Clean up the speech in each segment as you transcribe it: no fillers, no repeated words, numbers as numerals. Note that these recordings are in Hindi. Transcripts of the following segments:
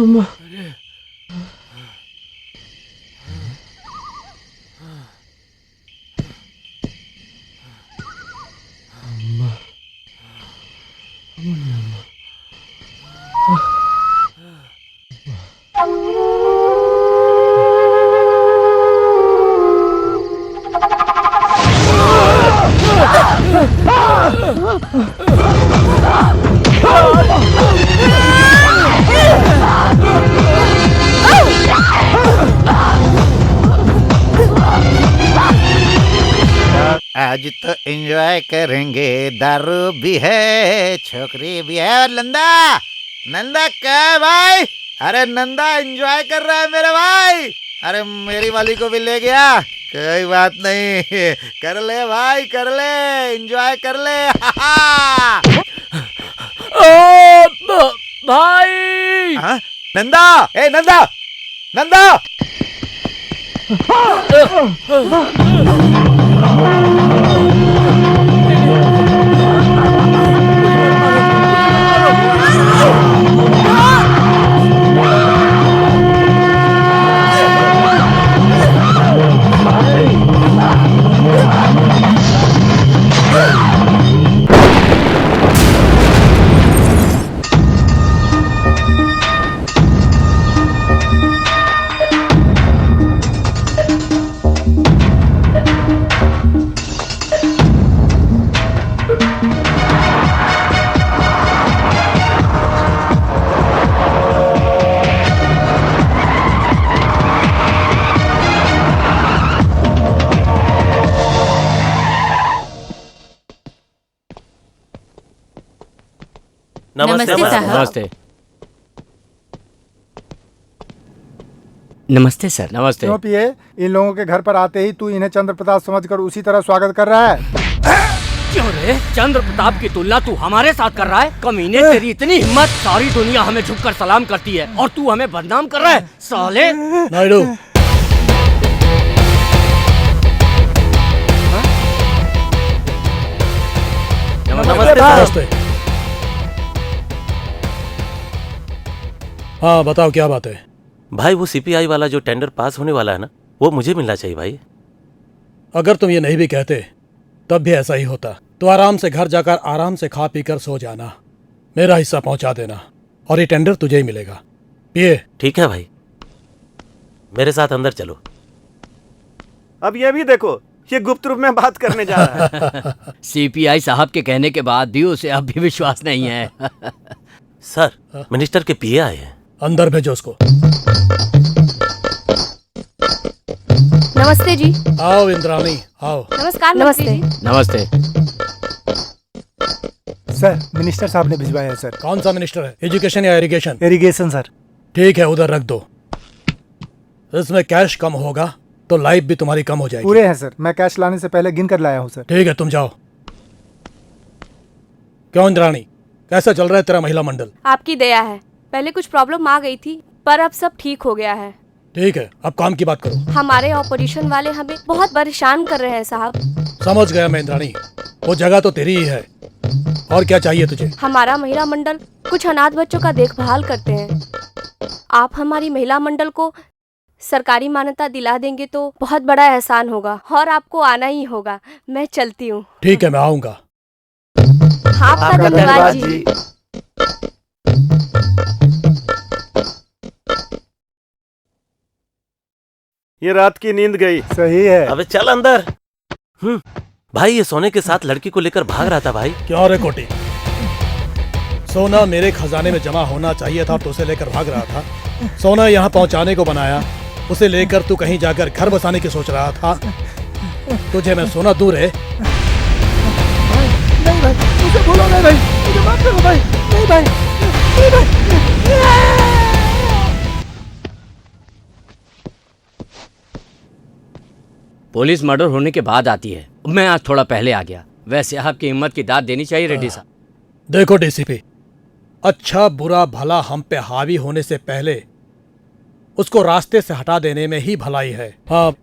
अम्मा अम्मा अम्मा आज तो एंजॉय करेंगे, दारू भी है, छोकरी भी है। और नंदा, नंदा क्या है भाई? अरे नंदा एंजॉय कर रहा है मेरे भाई। अरे मेरी वाली को भी ले गया, कोई बात नहीं, कर ले भाई, कर ले, एंजॉय कर ले। भाई हाँ? नंदा, ए नंदा, नंदा। नमस्ते साहब। नमस्ते नमस्ते सर। नमस्ते। क्यों पिए? इन लोगों के घर पर आते ही तू इन्हें चंद्र प्रताप समझकर उसी तरह स्वागत कर रहा है? क्यों रे? चंद्र प्रताप की तुलना तू हमारे साथ कर रहा है? कमीने, तेरी इतनी हिम्मत, सारी दुनिया हमें झुककर सलाम करती है और तू हमें बदनाम कर रहा है, साले। नायडू, नमस्ते। हाँ बताओ, क्या बात है? भाई वो सीपीआई वाला जो टेंडर पास होने वाला है ना, वो मुझे मिलना चाहिए भाई। अगर तुम ये नहीं भी कहते तब भी ऐसा ही होता। तो आराम से घर जाकर आराम से खा पी कर सो जाना, मेरा हिस्सा पहुंचा देना और ये टेंडर तुझे ही मिलेगा। पिए। ठीक है भाई, मेरे साथ अंदर चलो। अब ये भी देखो, ये गुप्त रूप में बात करने जा रहा है। सीपीआई साहब के कहने के बाद भी उसे अब भी विश्वास नहीं है। सर, मिनिस्टर के पीए आए हैं। अंदर भेजो उसको। नमस्ते जी। आओ इंद्राणी, आओ। नमस्कार। नमस्ते। नमस्ते। सर, मिनिस्टर साहब ने भिजवाया सर। कौन सा मिनिस्टर है? एजुकेशन या इरिगेशन? Irrigation sir. ठीक है, उधर रख दो। इसमें कैश कम होगा तो लाइफ भी तुम्हारी कम हो जाएगी। पूरे हैं सर, मैं कैश लाने से पहले गिन कर लाया हूँ सर। ठीक है, तुम जाओ। क्यों इंद्राणी, कैसा चल रहा है तेरा महिला मंडल? आपकी दया है, पहले कुछ प्रॉब्लम आ गई थी पर अब सब ठीक हो गया है। ठीक है, अब काम की बात करो। हमारे ऑपोजिशन वाले हमें बहुत परेशान कर रहे हैं साहब। समझ गया मैं इंद्राणी, वो जगह तो तेरी ही है। और क्या चाहिए तुझे? हमारा महिला मंडल कुछ अनाथ बच्चों का देखभाल करते हैं। आप हमारी महिला मंडल को सरकारी मान्यता दिला देंगे तो बहुत बड़ा एहसान होगा और आपको आना ही होगा। मैं चलती हूँ। ठीक है, मैं आऊँगा। आपका धन्यवाद जी। ये रात की नींद गई। सही है। अबे चल अंदर। भाई ये सोने के साथ लड़की को लेकर भाग रहा था भाई। क्यों रे कोटी, सोना मेरे खजाने में जमा होना चाहिए था तो उसे लेकर भाग रहा था। सोना यहाँ पहुँचाने को बनाया, उसे लेकर तू कहीं जाकर घर बसाने की सोच रहा था। तुझे मैं सोना दूर है। नहीं भाई, मुझे भूलो नहीं भाई, मुझे माफ करो भाई। नहीं भाई, नहीं भाई। पुलिस मर्डर होने के बाद आती है, मैं आज थोड़ा पहले आ गया। वैसे आपकी हिम्मत की दाद देनी चाहिए रेड्डी साहब। देखो डीसीपी, अच्छा बुरा भला हम पे हावी होने से पहले उसको रास्ते से हटा देने में ही भलाई है। हाँ,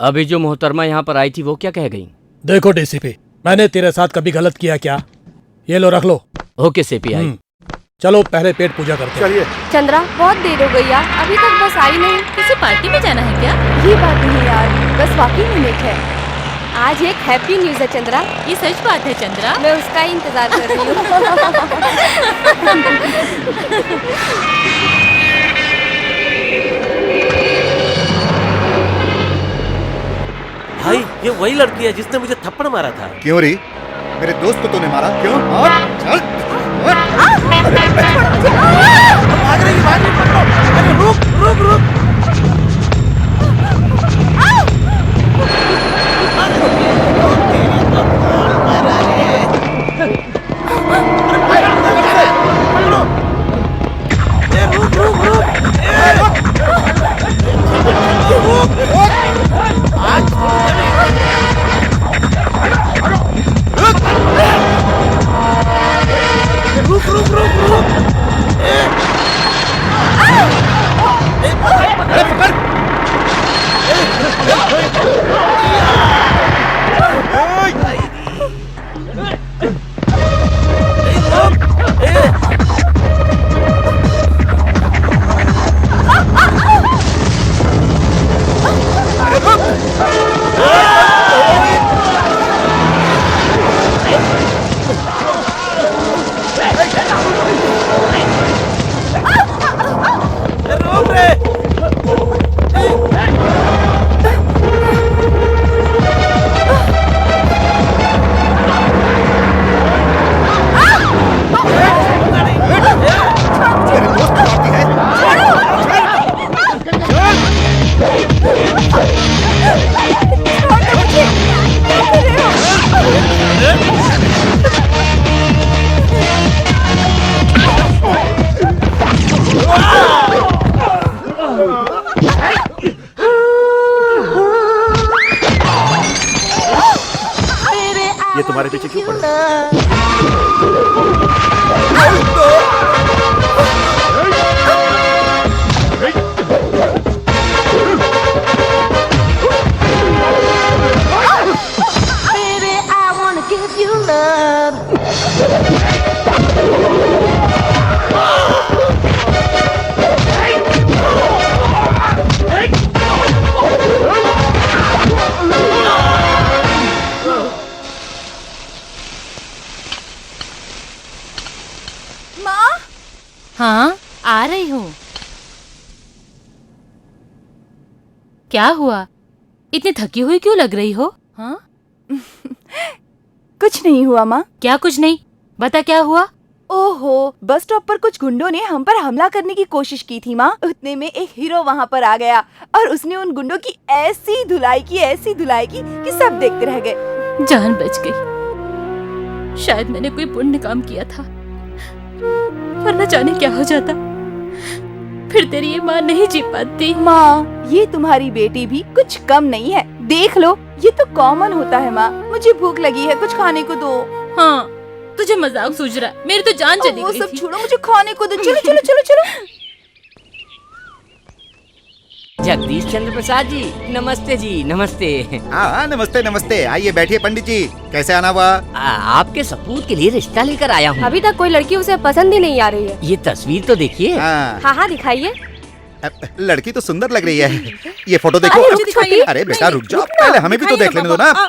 अभी जो मोहतरमा यहाँ पर आई थी वो क्या कह गई? देखो डीसीपी, मैंने तेरे साथ कभी गलत किया क्या? ये लो, रख लो। Okay CPI. चलो पहले पेट पूजा करते हैं। चलिए। चंद्रा बहुत देर हो गई यार, अभी तक बस आई नहीं। किसी पार्टी में जाना है क्या? ये बात नहीं यार, बस वाकई में लेट है। आज एक हैप्पी न्यूज है चंद्रा। ये सच बात है चंद्रा। मैं उसका ही इंतजार कर रही हूँ। भाई ये वही लड़की है जिसने मुझे थप्पड़ मारा था। क्यों री? मेरे दोस्त को तूने मारा क्यों? और चल भाग रही पकड़ो। अरे रुक। ये तुम्हारे पीछे क्यों पड़ा? हाँ आ रही हूँ। क्या हुआ? इतनी थकी हुई क्यों लग रही हो? हाँ कुछ नहीं हुआ माँ। क्या कुछ नहीं? बता क्या हुआ? ओहो, बस स्टॉप पर कुछ गुंडों ने हम पर हमला करने की कोशिश की थी माँ। उतने में एक हीरो वहाँ पर आ गया और उसने उन गुंडों की ऐसी धुलाई की कि सब देखते रह गए। जान बच गई। शायद मैंने कोई पुण्य काम किया था, वरना जाने क्या हो जाता। फिर तेरी ये माँ नहीं जी पाती। माँ, ये तुम्हारी बेटी भी कुछ कम नहीं है। देख लो, ये तो कॉमन होता है माँ। मुझे भूख लगी है, कुछ खाने को दो। हाँ, तुझे मजाक सूझ रहा है। मेरी तो जान चली गई थी। वो सब छोड़ो, मुझे खाने को दो। चलो चलो चलो चलो। जगदीश चंद्र प्रसाद जी, नमस्ते जी, नमस्ते। हाँ नमस्ते नमस्ते, आइए बैठिए पंडित जी। कैसे आना हुआ? आपके सपूत के लिए रिश्ता लेकर आया हूँ। अभी तक कोई लड़की उसे पसंद ही नहीं आ रही है। ये तस्वीर तो देखिए। हाँ, हाँ दिखाइए। लड़की तो सुंदर लग रही है। ये फोटो देखो। अरे, मुझे दिखाइए। अरे बेटा रुक जाओ, पहले हमें भी तो देख लेने दो ना।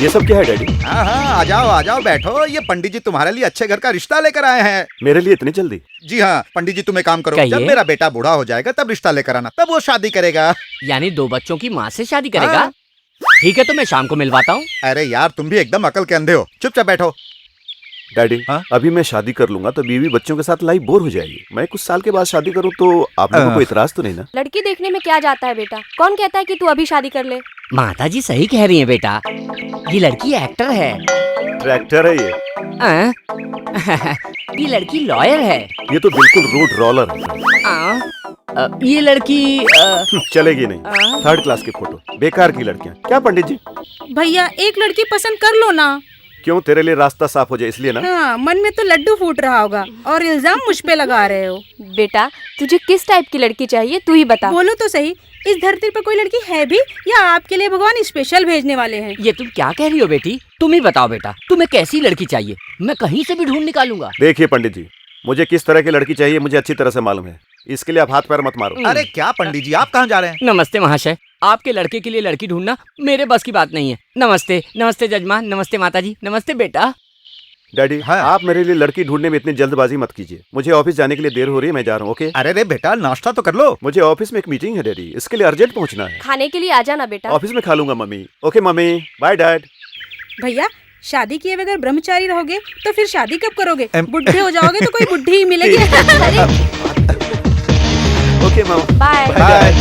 ये सब क्या है डैडी? हाँ हाँ, आ जाओ बैठो। ये पंडित जी तुम्हारे लिए अच्छे घर का रिश्ता लेकर आए हैं। मेरे लिए इतनी जल्दी? जी हाँ पंडित जी, तुम एक काम करो, कहिए। जब मेरा बेटा बूढ़ा हो जाएगा तब रिश्ता लेकर आना, तब वो शादी करेगा। यानी 2 बच्चों की माँ से शादी करेगा? हाँ। ठीक है, तो मैं शाम को मिलवाता हूँ। अरे यार, तुम भी एकदम अकल के अंधे हो। चुपचाप बैठो। डैडी, हाँ? अभी मैं शादी कर लूंगा तो बीवी बच्चों के साथ लाइफ बोर हो जाएगी। मैं कुछ साल के बाद शादी करूँ तो आप लोगों को कोई इतराज तो नहीं ना? लड़की देखने में क्या जाता है बेटा? कौन कहता है कि तू अभी शादी कर ले? माता जी सही कह रही हैं बेटा, ये लड़की एक्टर है। ट्रैक्टर है ये? ये लड़की लॉयर है। ये तो बिल्कुल रोड रोलर है। ये लड़की चलेगी नहीं। 3rd क्लास की फोटो, बेकार की लड़कियाँ। क्या पंडित जी? भैया एक लड़की पसंद कर लो ना। क्यों, तेरे लिए रास्ता साफ हो जाए इसलिए ना? हाँ, मन में तो लड्डू फूट रहा होगा और इल्जाम मुझ पे लगा रहे हो। बेटा तुझे किस टाइप की लड़की चाहिए, तू ही बता। बोलो तो सही, इस धरती पर कोई लड़की है भी या आपके लिए भगवान स्पेशल भेजने वाले हैं? ये तुम क्या कह रही हो बेटी? तुम ही बताओ बेटा, तुम्हें कैसी लड़की चाहिए? मैं कहीं से भी ढूंढ निकालूंगा। देखिए पंडित जी, मुझे किस तरह की लड़की चाहिए मुझे अच्छी तरह से मालूम है, इसके लिए आप हाथ पैर मत मारो। अरे क्या पंडित जी, आप कहाँ जा रहे हैं? नमस्ते महाशय, आपके लड़के के लिए लड़की ढूंढना मेरे बस की बात नहीं है। नमस्ते नमस्ते जजमान, नमस्ते माताजी, नमस्ते बेटा। डैडी हाँ। आप मेरे लिए लड़की ढूंढने में इतनी जल्दबाजी मत कीजिए, मुझे ऑफिस जाने के लिए देर हो रही है, मैं जा रहा हूँ। ओके? अरे रे बेटा, नाश्ता तो कर लो। मुझे ऑफिस में एक मीटिंग है डैडी, इसके लिए अर्जेंट पहुँचना है। खाने के लिए आ जाना बेटा। ऑफिस में खा लूंगा mummy. Okay mummy, bye dad. भैया शादी किए बगैर ब्रह्मचारी रहोगे तो फिर शादी कब करोगे? बुढ़े हो जाओगे तो कोई बुढ़ी ही मिलेगी। ओके मामा, बाय। बाय।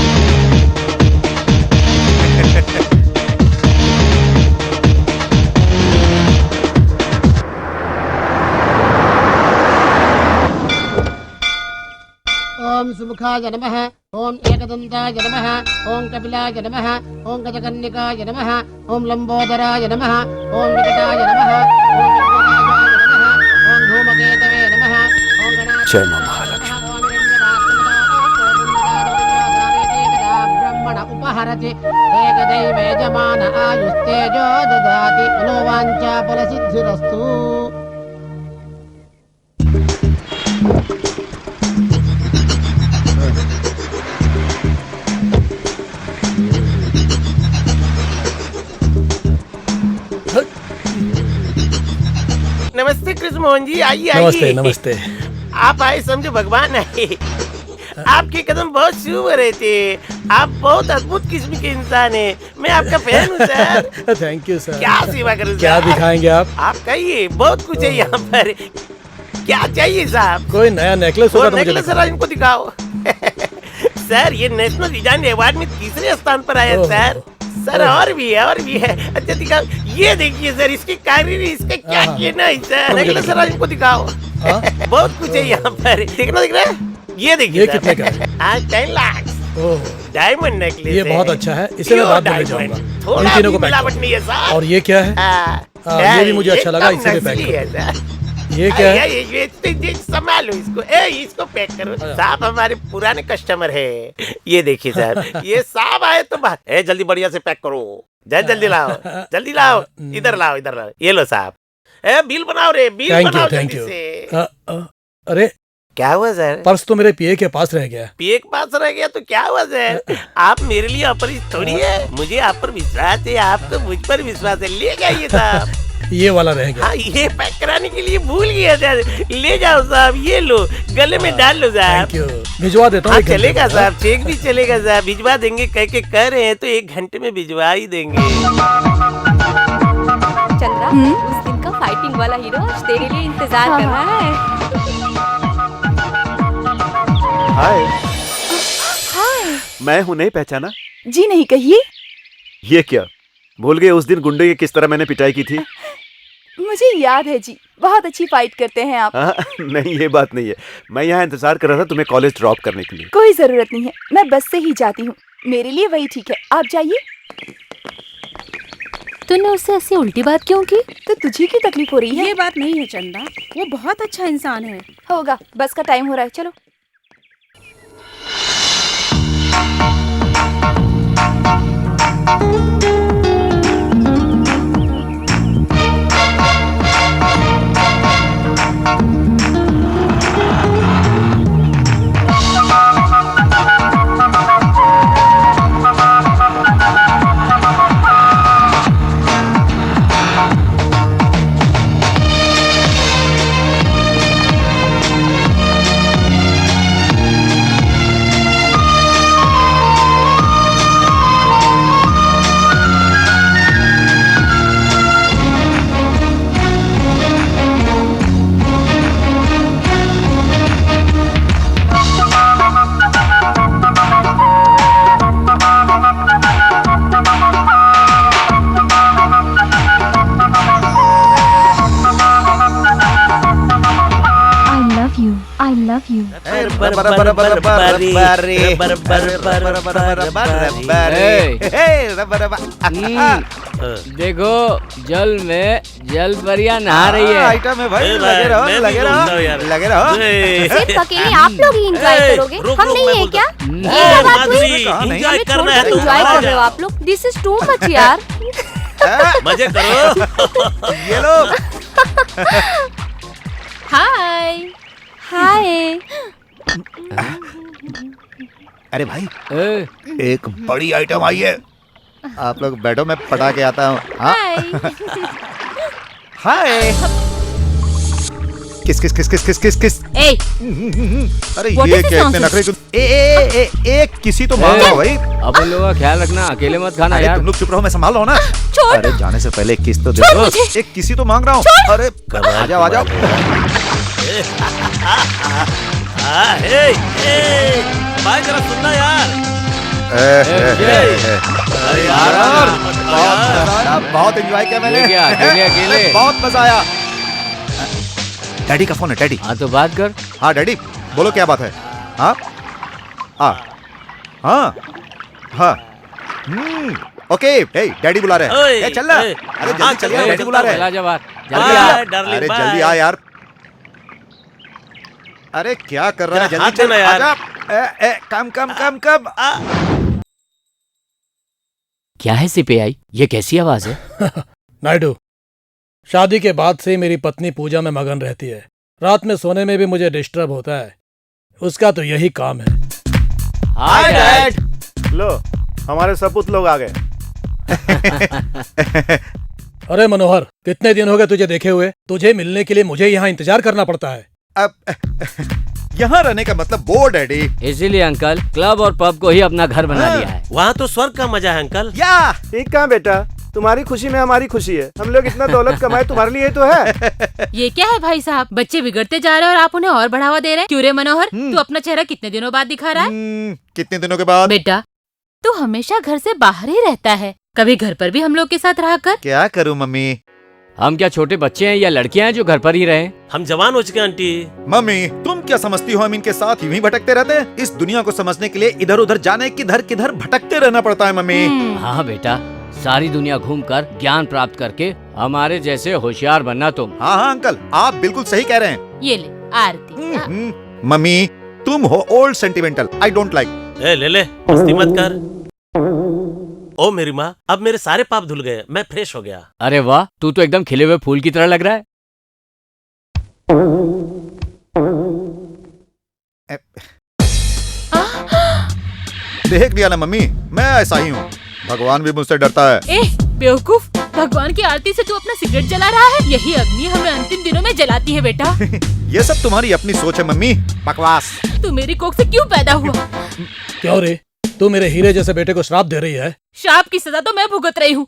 ओम सुमुखाय नमः, ओम एकदन्ताय नमः, ओम कपिलाय नमः, ओम गजकन्निकाय नमः, ओम लंबोदराय नमः, ओम विकटाय नमः, ओम विघ्नराजाय नमः, ओम धूमकेतवे नमः, ओम गणाधिपतये जय मां महालक्ष्मी। ओम हिरण्यवासुदेवाय ब्रह्मण उपहरति एकदैव यजमान आयुस्तेजो ददाति मनोवाञ्छा फलसिद्धिरस्तु। नमस्ते कृष्ण मोहन जी, आइए नमस्ते आइए। नमस्ते। आप आए समझो भगवान आए। आपके कदम बहुत शुभ रहे थे, आप बहुत अद्भुत किस्म के इंसान हैं। मैं आपका फैन हूँ सर। Thank you sir. क्या सेवा करूँ क्या सर? दिखाएंगे आप कहिए, बहुत कुछ है यहाँ पर। क्या चाहिए साहब? कोई नया नेकलेस होगा तो मुझे नेकलेस दिखाओ। इनको दिखाओ। सर ये नेशनल डिजाइन अवार्ड में तीसरे स्थान पर आया सर। सर और भी है। अच्छा दिखाओ, ये देखिए सर, इसकी कारीगरी, इसका क्या किया ना सर। नेकलेस सर इनको दिखाओ। बहुत कुछ है यहाँ पर, दिख रहा है? ये देखिए, ये कितने का है? 10 लाख डायमंड नेकलेस। ये बहुत अच्छा है, इसे मैं बाद में ले जाऊंगा। इन थोड़ा तीनों भी को पैक मिलावट करो। नहीं है सर। और ये क्या है? ये भी मुझे अच्छा लगा, इसे भी पैक करो। ये क्या है? ये संभालो इसको। इसको पैक करो। साहब हमारे पुराने कस्टमर है। ये देखिए सर, ये साहब आए तो बात। जल्दी बढ़िया से पैक करो। जल्दी लाओ, जल्दी लाओ। इधर लाओ। ये लो साहब, बिल बनाओ रे, बिल बनाओ थैंक जल्दी यू। से। अरे क्या हुआ सर? पर्स तो मेरे पीए के पास रह गया। पीए के पास रह गया तो क्या हुआ सर? आप मेरे लिए अपरिचित थोड़ी है। मुझे आप पर विश्वास है, आपको मुझ पर विश्वास है। ले जाइए साहब। ये वाला रह गया। हाँ, ये पैक कराने के लिए भूल गया सर। ले जाओ साहब, ये लो, गले में डाल लो साहब। थैंक यू, भिजवा देता हूँ। हाँ चलेगा साहब, चेक भी चलेगा साहब। भिजवा देंगे कह रहे हैं तो 1 घंटे में भिजवा ही देंगे। चंद्रा, उस दिन का फाइटिंग वाला हीरो आज तेरे लिए इंतजार कर रहा है। हाय। हाय। मैं हूँ, नहीं पहचाना? जी नहीं, कहिए। ये क्या भूल गए उस दिन गुंडे की किस तरह मैंने पिटाई की थी? मुझे याद है जी, बहुत अच्छी फाइट करते हैं आप। नहीं ये बात नहीं है, मैं यहाँ इंतजार कर रहा था तुम्हें कॉलेज ड्रॉप करने के लिए। कोई जरूरत नहीं है, मैं बस से ही जाती हूँ, मेरे लिए वही ठीक है। आप जाइए। तूने उससे ऐसी उल्टी बात क्यों की? तो तुझे की तकलीफ हो रही है? ये बात नहीं है चंदा, वो बहुत अच्छा इंसान है। होगा, बस का टाइम हो रहा है, चलो। देखो जल में जल परियां नहा रही है। आइटम है भाई, लगे रहो लगे रहो लगे रहो। सिर्फ अकेले आप लोग ही एंजॉय करोगे, हम नहीं है क्या? ये क्या बात हुई? एंजॉय करना है तो एंजॉय कर रहे हो आप लोग? दिस इज टू मच यार। मजे करो। ये लो। हाय हाय। अरे भाई एक बड़ी आइटम आई है, आप लोग बैठो, मैं पटा के आता हूँ। हाय। किस किस किस किस किस किस किस। ए, अरे ये क्या इतने नखरे क्यों? ए किसी तो मांग रहा भाई। अपन लोगों का ख्याल रखना, अकेले मत खाना अरे यार। तुम लोग चुप रहो, मैं संभाल रहा हूँ ना। अरे जाने से पहले एक किस तो दे दो। एक किसी तो मांग रहा हूँ। अरे आ जाओ आ जाओ। भाई जरा सुनना यार। अरे यार बहुत एंजॉय किया मैंने। अकेले बहुत मजा आया। डैडी का फोन है, डैडी। हाँ तो बात कर। हाँ डैडी बोलो क्या बात है। हाँ हाँ हाँ हाँ ओके। डैडी बुला रहे हैं। चल ना। अरे जल्दी चल यार, डैडी बुला रहे हैं। जल्दी आ। अरे जल्दी आ यार। अरे क्या कर रहा है, जल्दी चल यार। कम कम कम कम। क्या है सीपीआई, ये कैसी आवाज है? नायडू, शादी के बाद से मेरी पत्नी पूजा में मगन रहती है। रात में सोने में भी मुझे डिस्टर्ब होता है। उसका तो यही काम है। Hi dad. लो हमारे सपूत लोग आ गए। अरे मनोहर, कितने दिन हो गए तुझे देखे हुए? तुझे मिलने के लिए मुझे यहाँ इंतजार करना पड़ता है। अब यहाँ रहने का मतलब वो डैडी। इसीलिए अंकल क्लब और पब को ही अपना घर बना लिया है। वहाँ तो स्वर्ग का मजा है अंकल। या ठीक कहाँ बेटा, तुम्हारी खुशी में हमारी खुशी है। हम लोग इतना दौलत कमाए तुम्हारे लिए तो है। ये क्या है भाई साहब, बच्चे बिगड़ते जा रहे हैं और आप उन्हें और बढ़ावा दे रहे हैं। क्यों रे मनोहर, तू अपना चेहरा कितने दिनों बाद दिखा रहा है? कितने दिनों के बाद? बेटा तू हमेशा घर से बाहर ही रहता है, कभी घर पर भी हम लोग के साथ रहा कर। क्या करूँ मम्मी? हम क्या छोटे बच्चे हैं या लड़कियां हैं जो घर पर ही रहे? हम जवान हो चुके हैं आंटी। मम्मी तुम क्या समझती हो हम इनके साथ यूं ही भटकते रहते हैं? इस दुनिया को समझने के लिए इधर उधर जाने किधर किधर भटकते रहना पड़ता है मम्मी। हाँ बेटा, सारी दुनिया घूमकर ज्ञान प्राप्त करके हमारे जैसे होशियार बनना तुम। हाँ हाँ अंकल आप बिल्कुल सही कह रहे हैं। ये ले आरती। मम्मी तुम हो old sentimental, I don't like. ले मस्ती मत कर। ओ मेरी माँ, अब मेरे सारे पाप धुल गए, मैं फ्रेश हो गया। अरे वाह, तू तो एकदम खिले हुए फूल की तरह लग रहा है। देख लिया ना मम्मी, मैं ऐसा ही हूँ। भगवान भी मुझसे डरता है। ए बेवकूफ, भगवान की आरती से तू अपना सिगरेट जला रहा है? यही अग्नि हमें अंतिम दिनों में जलाती है बेटा। ये सब तुम्हारी अपनी सोच है मम्मी, बकवास। तू मेरी कोख से क्यों पैदा हुआ? क्यों रे, तू मेरे हीरे जैसे बेटे को श्राप दे रही है? श्राप की सजा तो मैं भुगत रही हूँ।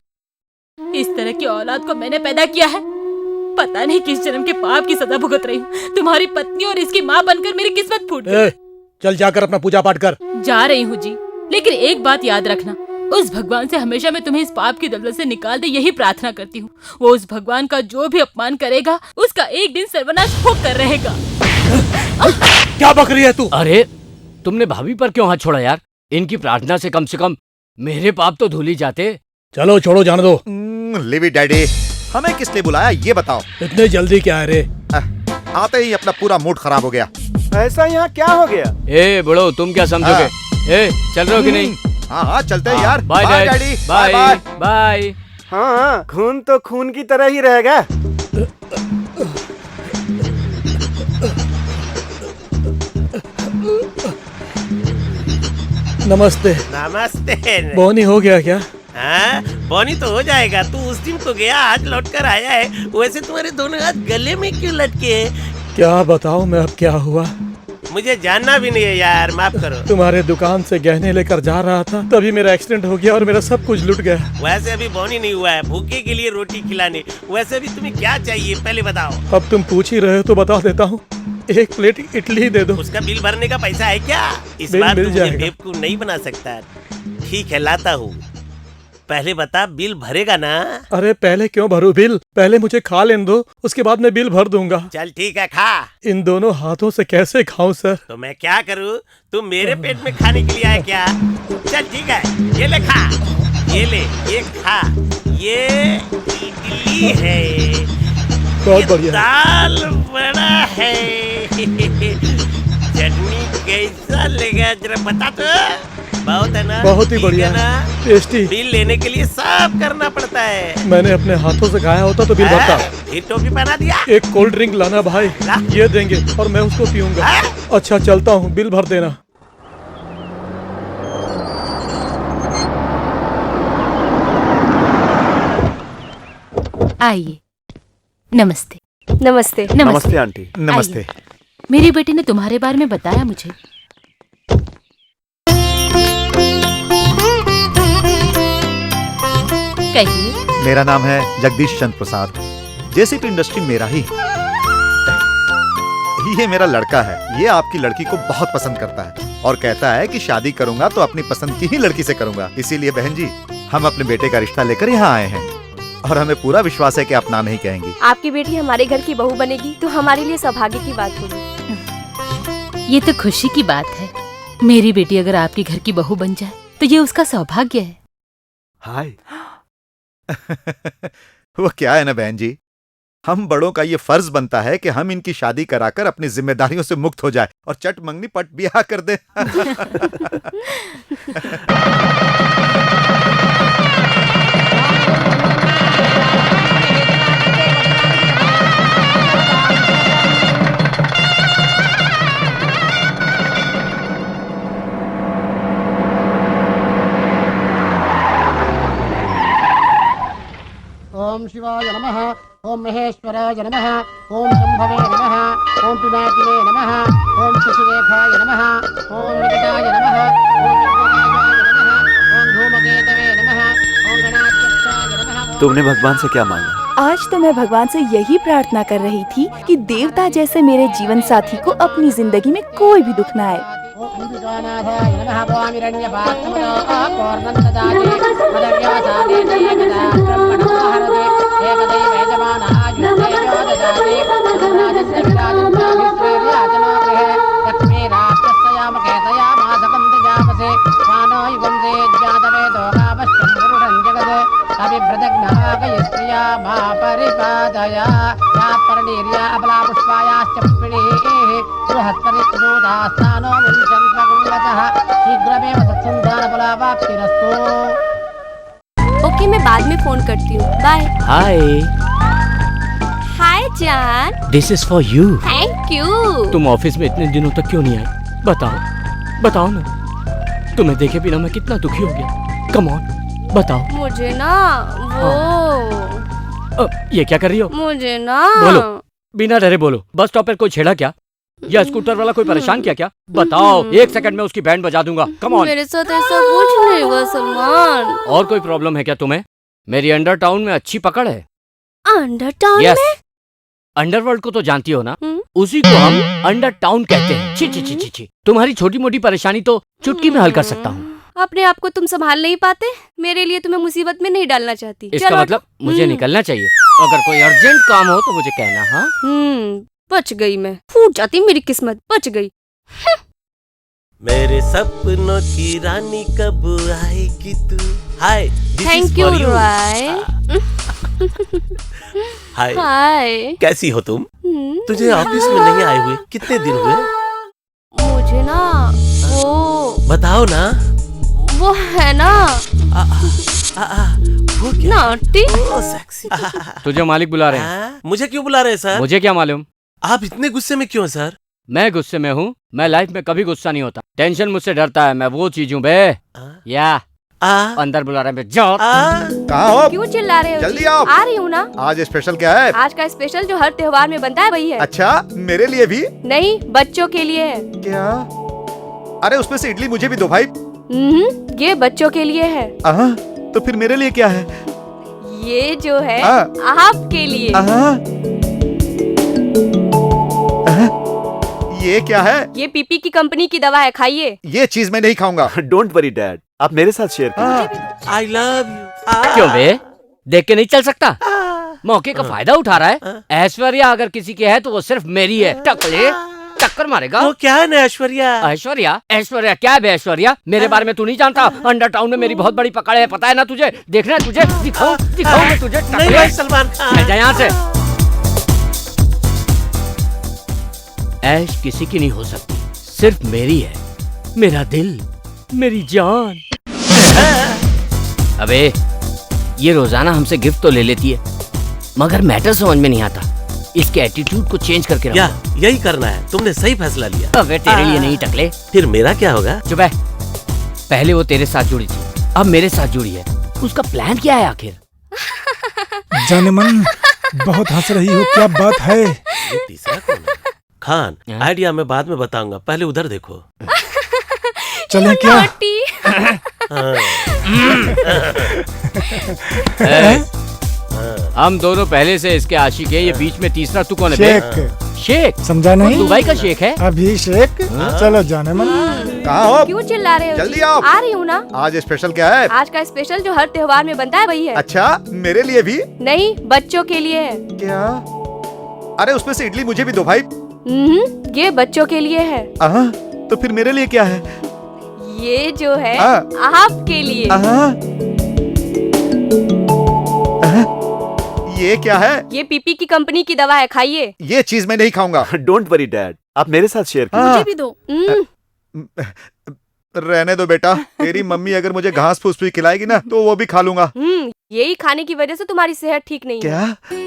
इस तरह की औलाद को मैंने पैदा किया है। पता नहीं किस जन्म के पाप की सजा भुगत रही हूँ। तुम्हारी पत्नी और इसकी माँ बनकर मेरी किस्मत फूट गई। चल जाकर अपना पूजा पाठ कर। जा रही हूँ जी, लेकिन एक बात याद रखना, उस भगवान से हमेशा मैं तुम्हें इस पाप की दलदल से निकाल दे, यही प्रार्थना करती हूँ। वो उस भगवान का जो भी अपमान करेगा उसका एक दिन सर्वनाश होकर रहेगा। क्या बक रही है तू? अरे तुमने भाभी पर क्यों हाथ छोड़ा यार? इनकी प्रार्थना से कम मेरे पाप तो धुल ही जाते। चलो छोड़ो, जाने दो। लिव इट डैडी, हमें किसने बुलाया ये बताओ? इतनी जल्दी क्या है रे? आते ही अपना पूरा मूड खराब हो गया। ऐसा यहाँ क्या हो गया? ए बड़ो, तुम क्या समझोगे? ए चल रहे हो कि नहीं? हाँ हाँ चलते हैं यार। Bye daddy, bye bye. हाँ खून तो खून की तरह ही रहेगा। नमस्ते। नमस्ते। बोनी हो गया क्या? हाँ बोनी तो हो जाएगा। तू उस दिन तो गया, आज लौट कर आया है। वैसे तुम्हारे दोनों हाथ गले में क्यों लटके हैं? क्या बताऊं मैं अब क्या हुआ? मुझे जानना भी नहीं है यार, माफ करो। तुम्हारे दुकान से गहने लेकर जा रहा था, तभी मेरा एक्सीडेंट हो गया और मेरा सब कुछ लुट गया। वैसे अभी बोनी नहीं हुआ है, भूखे के लिए रोटी खिलाने। वैसे भी तुम्हें क्या चाहिए पहले बताओ। अब तुम पूछ ही रहे हो तो बता देता हूँ, एक प्लेट इडली दे दो। उसका बिल भरने का पैसा है क्या? इस बिल बार मिल तू मुझे जाएगा। बेवकूफ नहीं बना सकता। ठीक है लाता हूँ, पहले बता बिल भरेगा ना? अरे पहले क्यों भरूं बिल? पहले मुझे खा लेने दो, उसके बाद मैं बिल भर दूंगा। चल ठीक है खा। इन दोनों हाथों से कैसे खाऊं सर? तो मैं क्या करूँ? तुम मेरे पेट में खाने के लिए आया क्या? चल ठीक है, ये ले खा। ये ले, ये खा, ये इडली है, बहुत बढ़िया। दाल बड़ा है, चटनी कैसा लगा जरा बता तो। बहुत है ना, बहुत ही ठीक बढ़िया, है ना? टेस्टी। बिल लेने के लिए सब करना पड़ता है। मैंने अपने हाथों से खाया होता तो बिल भरता। फिर टोपी पहना दिया। एक कोल्ड ड्रिंक लाना भाई, ये देंगे और मैं उसको पीऊंगा। अच्छा चलता हूँ, बिल भर देना। आइए। नमस्ते। नमस्ते। नमस्ते आंटी। आइए। मेरी बेटी ने तुम्हारे बारे में बताया मुझे। कहिए। मेरा नाम है जगदीश चंद्र प्रसाद। जेसीपी इंडस्ट्री मेरा ही है। ये मेरा लड़का है। ये आपकी लड़की को बहुत पसंद करता है और कहता है कि शादी करूंगा तो अपनी पसंद की ही लड़की से करूंगा। इसीलिए बहन जी, हम अपने बेटे का रिश्ता लेकर यहाँ आए हैं और हमें पूरा विश्वास है कि आप ना नहीं कहेंगी। आपकी बेटी हमारे घर की बहू बनेगी तो हमारे लिए सौभाग्य की बात होगी। ये तो खुशी की बात है। मेरी बेटी अगर आपके घर की बहू बन जाए तो ये उसका सौभाग्य है। हाय। वो क्या है ना बहन जी, हम बड़ों का ये फर्ज बनता है कि हम इनकी शादी कराकर अपनी जिम्मेदारियों से मुक्त हो जाए और चट मंगनी पट ब्याह कर दे। ओम शिवाय नमः, ओम महेश्वराय नमः, ओम शंभवे नमः, ओम पिनाकिने नमः, ओम शशिरेखाय नमः, ओम निकटाय नमः, ओम विघ्नराजाय नमः, ओम धूमकेतवे नमः, ओम गणाध्यक्षाय नमः। तुमने भगवान से क्या मांगा? आज तो मैं भगवान से यही प्रार्थना कर रही थी कि देवता जैसे मेरे जीवन साथी को अपनी जिंदगी में कोई भी दुख न आए। अंबिकानाथाय नमः, भवामिरण्यपात्रमनो पूर्णन्ददाते मदव्यासादे एकदा ब्रह्मणोहरते एकदैव यजमानायुष्येजो ददाते राजन्यविराजन्ताभिश्रेर्याजनोगृहे लक्ष्मी राष्ट्रस्यामकेतया मासकं तिजापसे मानो युगन्ते ज्ञातवेदो गावश्चं पुरुषं जगत् अभिव्रजघ्नाकयस्त्रिया मा परिपादया यात्परनीर्या अबलापुष्पायाश्च पुष्पिणीः बृहत्परित्रोदास्तानो मुञ्चन्त्वगुण्वतः शीघ्रमेव सत्सन्तानफलावाप्तिरस्तु। ओके, मैं बाद में फोन करती हूँ। बाय। हाय, हाय जान। This is for you. Thank you. तुम ऑफिस में इतने दिनों तक क्यों नहीं आई? बताओ, बताओ ना। तुम्हें देखे बिना मैं कितना दुखी हो गया। कम ऑन, बताओ। मुझे ना वो ये क्या कर रही हो? मुझे ना बोलो, बिना डरे बोलो। बस स्टॉप पर कोई छेड़ा क्या? या स्कूटर वाला कोई परेशान किया क्या? बताओ, 1 सेकंड में उसकी बैंड बजा दूंगा। Come on. मेरे साथ ऐसा कुछ नहीं हुआ सलमान। और कोई प्रॉब्लम है क्या तुम्हें? मेरी अंडर टाउन में अच्छी पकड़ है। Under town Yes. में? अंडरवर्ल्ड को तो जानती हो ना? उसी को हम अंडर टाउन कहते हैं। छी छी छी छी छी। तुम्हारी छोटी मोटी परेशानी तो चुटकी में हल कर सकता हूँ। अपने आप को तुम संभाल नहीं पाते? मेरे लिए तुम्हें मुसीबत में नहीं डालना चाहती। इसका चलो, मतलब मुझे निकलना चाहिए। अगर कोई अर्जेंट काम हो तो मुझे कहना। हाँ, बच गई मैं। फूट जाती मेरी किस्मत, बच गई। मेरे सपनों की रानी कब आएगी तू? हाय, थैंक यू रॉय। हाय, हाय। कैसी हो तुम? तुझे ऑफिस में नहीं आए हुए कितने दिन हुए? मुझे ना वो बताओ ना। वो है ना वो क्या? नॉटी। सेक्सी। तुझे मालिक बुला रहे हैं। मुझे क्यों बुला रहे हैं सर? मुझे क्या मालूम? आप इतने गुस्से में क्यों सर? मैं गुस्से में हूँ? मैं लाइफ में कभी गुस्सा नहीं होता। टेंशन मुझसे डरता है। मैं वो चीज हूँ बे। या अंदर बुला रहे हैं। जाओ। कहाँ हो? क्यों चिल्ला रहे हो? जल्दी आओ। आ रही हूँ ना। आज स्पेशल क्या है? आज का स्पेशल जो हर त्योहार में बनता है वही है। अच्छा, मेरे लिए भी? नहीं, बच्चों के लिए है। क्या? अरे उसमें से इडली मुझे भी दो भाई। ये बच्चों के लिए है। तो फिर मेरे लिए क्या है? ये जो है आपके लिए। ये क्या है? ये पीपी की कंपनी की दवा है, खाइए। ये चीज मैं नहीं खाऊंगा। डोंट वरी डैड, आप मेरे साथ शेयर कीजिए। I love you. क्यों बे? देख के नहीं चल सकता? मौके का फायदा उठा रहा है। ऐश्वर्या अगर किसी की है तो वो सिर्फ मेरी है। टकले। टक्कर मारेगा। वो क्या है ना ऐश्वर्या? ऐश्वर्या? ऐश्वर्या क्या है बे ऐश्वर्या? मेरे बारे में तू नहीं जानता? अंडर टाउन में मेरी बहुत बड़ी पकड़ है, पता है ना तुझे? देखना है तुझे? दिखाऊं मैं तुझे? नहीं भाई सलमान खान। जा यहाँ से। ऐश किसी की नहीं हो सकती, सिर्फ मेरी है। मेरा दिल, मेरी जान। अबे ये रोजाना हमसे गिफ्ट तो ले लेती है, मगर मैटर समझ में नहीं आता। इसके एटीट्यूड को चेंज करके रखो। यही करना है, तुमने सही फैसला लिया। अबे तेरे लिए नहीं टकले। फिर मेरा क्या होगा? चुप है। पहले वो तेरे साथ जुड़ी थी, अब मेरे साथ जुड़ी है। उसका प्लान क्या है आखिर? जाने मन बहुत हंस रही हो, क्या बात है? ये तीसरा कौन है? खान, आइडिया मैं बाद में बताऊंगा, पहले उधर देखो। चलें क्या? हम दोनों पहले से इसके आशिक है, ये बीच में तीसरा तू कौन है? शेख। शेख? समझा नहीं? दुबई का शेख है? अभिषेक। चलो जाने मन। कहाँ हो? क्यों चिल्ला रहे हो? जल्दी जी? आओ। आ रही हूँ ना। आज स्पेशल क्या है? आज का स्पेशल जो हर त्योहार में बनता है वही है। अच्छा, मेरे लिए भी? नहीं, बच्चों के लिए है। क्या? अरे उसमें से इडली मुझे भी दो भाई। ये बच्चों के लिए है। तो फिर मेरे लिए क्या है? ये जो है आपके लिए। ये क्या है? ये पीपी की कंपनी की दवा है, खाइए। ये चीज मैं नहीं खाऊंगा। डोंट वरी डैड, आप मेरे साथ शेयर कीजिए। मुझे भी दो। रहने दो बेटा, तेरी मम्मी अगर मुझे घास फूस भी खिलाएगी ना तो वो भी खा लूंगा। यही खाने की वजह से तुम्हारी सेहत ठीक नहीं क्या? है।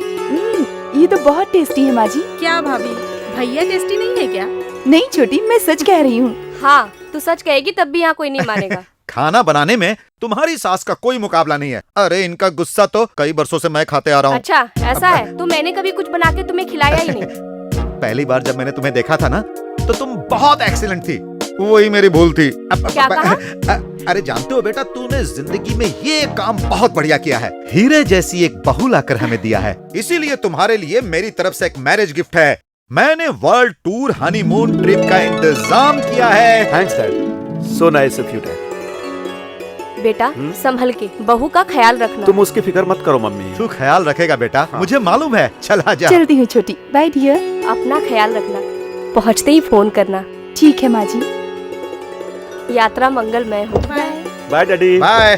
ये तो बहुत टेस्टी है माँ जी। क्या भाभी, भैया टेस्टी नहीं है क्या? नहीं छोटी, मैं सच कह रही हूँ। हाँ, तू सच कहेगी तब भी यहाँ कोई नहीं मानेगा। खाना बनाने में तुम्हारी सास का कोई मुकाबला नहीं है। अरे इनका गुस्सा तो कई बरसों से मैं खाते आ रहा हूँ। अच्छा ऐसा है? तो मैंने कभी कुछ बना के तुम्हें खिलाया ही नहीं। पहली बार जब मैंने तुम्हें देखा था ना तो तुम बहुत एक्सीलेंट थी, वही मेरी भूल थी। क्या कहा? अरे जानते हो बेटा, तूने जिंदगी में ये काम बहुत बढ़िया किया है। हीरे जैसी एक बहू लाकर हमें दिया है, इसीलिए तुम्हारे लिए मेरी तरफ से एक मैरिज गिफ्ट है। मैंने वर्ल्ड टूर हनीमून ट्रिप का इंतजाम किया है। Thanks dad, so nice of you dad. बेटा संभल के, बहू का ख्याल रखना। तुम उसकी फिक्र मत करो मम्मी। तू ख्याल रखेगा बेटा, मुझे मालूम है। चला जा। चलती हूँ छोटी, बाय डियर। अपना ख्याल रखना, पहुँचते ही फोन करना। ठीक है माँ जी। यात्रा मंगलमय हो। Bye daddy. Bye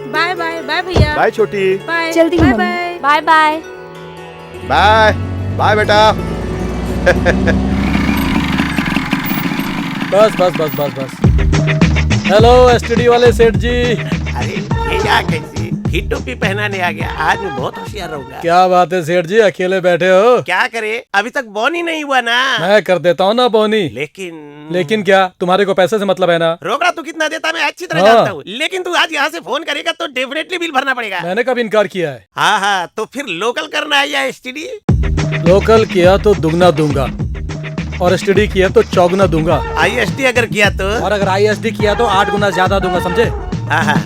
bye bye bye भैया। बाय छोटी। बाय। जल्दी bye mummy. Bye. Bye bye. Bye bye बेटा। बस बस बस बस बस। हेलो एसटीडी वाले सेठ जी। अरे ये क्या कैसी ही टोपी पहनाने आ गया? आज मैं बहुत होशियार रहूंगा। क्या बात है सेठ जी, अकेले बैठे हो? क्या करे, अभी तक बोनी नहीं हुआ ना। मैं कर देता हूँ ना बोनी। लेकिन क्या, तुम्हारे को पैसे से मतलब है ना? रोकड़ा तू कितना देता मैं अच्छी तरह हाँ। जानता हूँ, लेकिन तू आज यहाँ से फोन करेगा तो डेफिनेटली बिल भरना पड़ेगा। मैंने कब इनकार किया है? हाँ, तो फिर लोकल करना है या एसटीडी? लोकल किया तो दुगना दूंगा और एसटीडी किया तो चौगुना दूंगा। आईएसडी अगर किया तो? और अगर आईएसडी किया तो 8 गुना ज्यादा दूंगा, समझे? हाँ।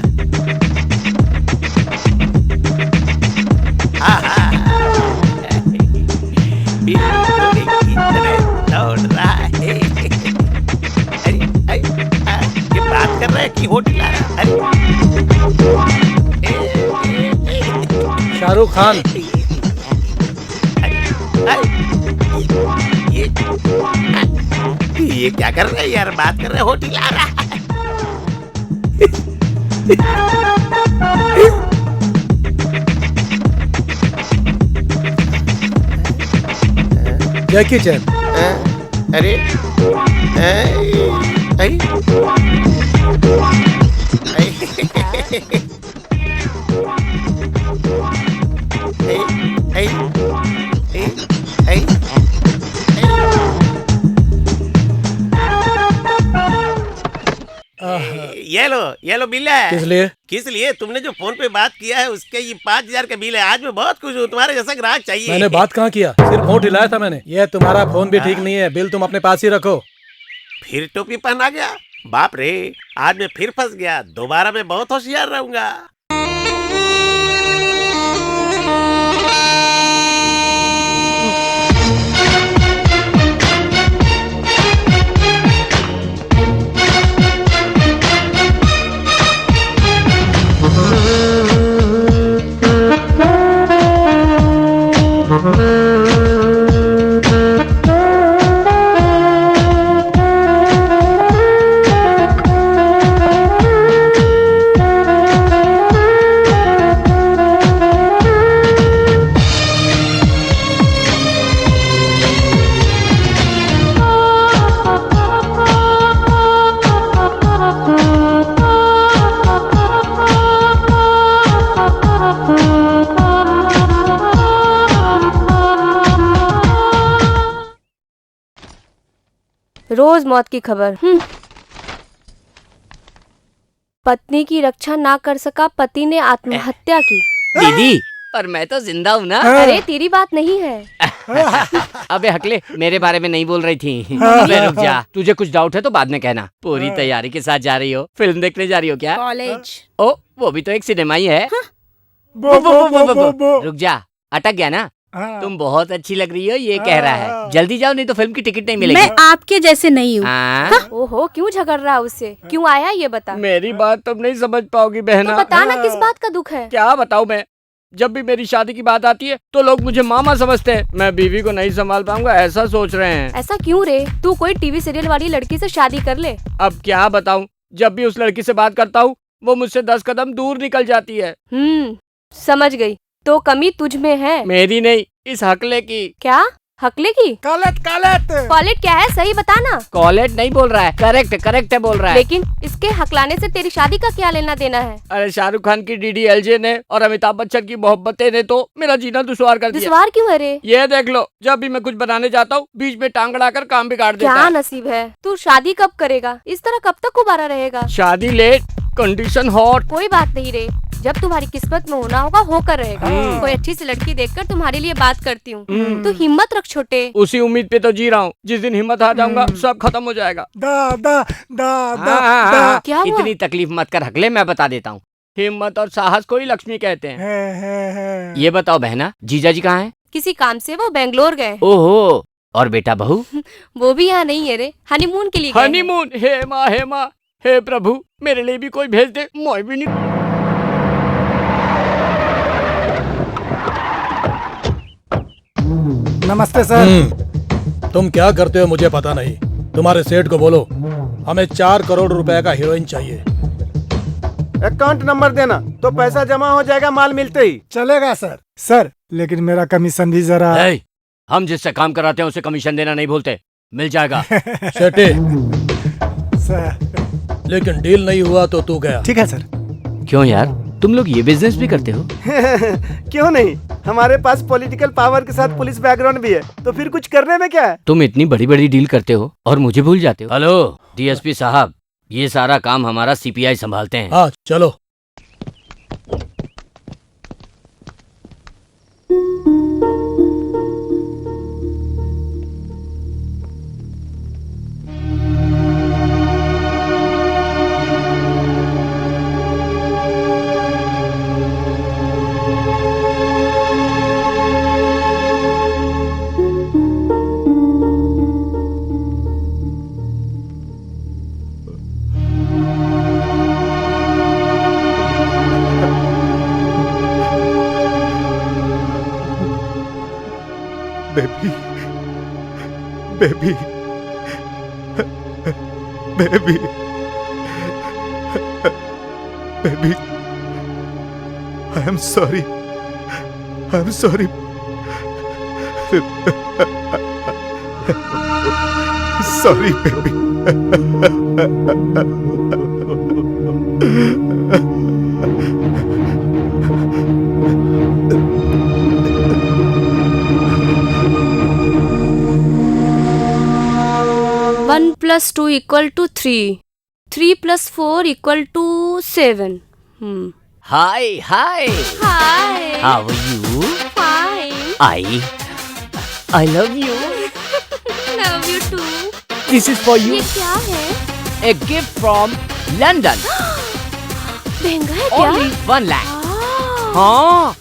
दौड़ रहा है। ये बात कर रहा है कि होटल आ रहा है? शाहरुख खान। ये क्या कर रहे हैं यार, बात कर रहे हैं होटल आ रहा है। जैकी चैन। अरे ये लो बिल है। किस लिए? तुमने जो फोन पे बात किया है उसके ये 5000 का बिल है। आज मैं बहुत खुश हूँ, तुम्हारे जैसा ग्राहक चाहिए। मैंने बात कहाँ किया, सिर्फ फोन हिलाया था मैंने। ये तुम्हारा फोन भी ठीक नहीं है, बिल तुम अपने पास ही रखो। फिर टोपी पहना गया? बाप रे, आज मैं फिर फंस गया। दोबारा मैं बहुत होशियार रहूंगा। रोज मौत की खबर। पत्नी की रक्षा ना कर सका, पति ने आत्महत्या की। दीदी, पर मैं तो जिंदा हूँ ना। अरे तेरी बात नहीं है। अबे हकले, मेरे बारे में नहीं बोल रही थी। अबे रुक जा, तुझे कुछ डाउट है तो बाद में कहना। पूरी तैयारी के साथ जा रही हो? फिल्म देखने जा रही हो क्या? कॉलेज। ओ, वो भी तो एक सिनेमा ही है। रुक जा, अटक गया ना? तुम बहुत अच्छी लग रही हो, ये कह रहा है। जल्दी जाओ, नहीं तो फिल्म की टिकट नहीं मिलेगी। मैं आपके जैसे नहीं हूँ। ओहो, क्यों झगड़ रहा है उससे? क्यों आया ये बता। मेरी बात तुम नहीं समझ पाओगी बहना। तो बता ना, किस बात का दुख है? क्या बताऊँ मैं? जब भी मेरी शादी की बात आती है तो लोग मुझे मामा समझते हैं। मैं बीवी को नहीं संभाल पाऊंगा, ऐसा सोच रहे हैं। ऐसा क्यों रे? तू कोई टीवी सीरियल वाली लड़की से शादी कर ले। अब क्या बताऊं, जब भी उस लड़की से बात करता हूँ वो मुझसे 10 कदम दूर निकल जाती है। समझ गई। तो कमी तुझ में है, मेरी नहीं, इस हकले की। क्या हकले की? कॉलेट कॉलेट क्या है, सही बता ना। कॉलेट नहीं बोल रहा है, करेक्ट है बोल रहा है। लेकिन इसके हकलाने से तेरी शादी का क्या लेना देना है? अरे शाहरुख खान की DDLJ ने और अमिताभ बच्चन की मोहब्बतें ने तो मेरा जीना दुश्वार कर दिया। दुश्वार क्यों है रे? ये देख लो, जब भी मैं कुछ बनाने जाता हूँ बीच में टांग अड़ाकर काम बिगाड़ देता क्या है। नसीब है। तू शादी कब करेगा? इस तरह कब तक उबारा रहेगा? शादी लेट, कंडीशन हॉट। कोई बात नहीं रे, जब तुम्हारी किस्मत में होना होगा होकर रहेगा। कोई अच्छी सी लड़की देखकर तुम्हारे लिए बात करती हूँ। तू हिम्मत रख छोटे। उसी उम्मीद पे तो जी रहा हूँ, जिस दिन हिम्मत हार जाऊंगा सब खत्म हो जाएगा। क्या हुआ? इतनी तकलीफ मत कर हकले, मैं बता देता हूँ। हिम्मत और साहस को ही लक्ष्मी कहते हैं। ये बताओ बहना, जीजा जी कहाँ हैं? किसी काम से वो बेंगलोर गए। ओहो, और बेटा बहू? वो भी यहाँ नहीं है रे, हनीमून के लिए गए हैं। हनीमून? हे माँ, हे प्रभु, मेरे लिए भी कोई भेज दे। मैं भी नहीं। नमस्ते सर। तुम क्या करते हो मुझे पता नहीं। तुम्हारे सेठ को बोलो हमें 4 करोड़ रुपए का हीरोइन चाहिए। अकाउंट नंबर देना तो पैसा जमा हो जाएगा माल मिलते ही। चलेगा सर। सर लेकिन मेरा कमीशन भी जरा। हम जिससे काम कराते हैं उसे कमीशन देना नहीं भूलते, मिल जाएगा। सेठी सर, लेकिन डील नहीं हुआ तो तू गया। ठीक है सर। क्यों यार, तुम लोग ये बिजनेस भी करते हो? क्यों नहीं, हमारे पास पॉलिटिकल पावर के साथ पुलिस बैकग्राउंड भी है, तो फिर कुछ करने में क्या है। तुम इतनी बड़ी बड़ी डील करते हो और मुझे भूल जाते हो। हेलो DSP साहब, ये सारा काम हमारा CPI संभालते हैं। हाँ चलो। Baby baby baby baby I am sorry sorry baby. One plus 2 equal to 3, 3 + 4 equal to 7। Hi hi hi, how are you? Fine, I love you. Love you too. This is for you. ये क्या है? A gift from London. महंगा है क्या? Only 1 lakh. हाँ।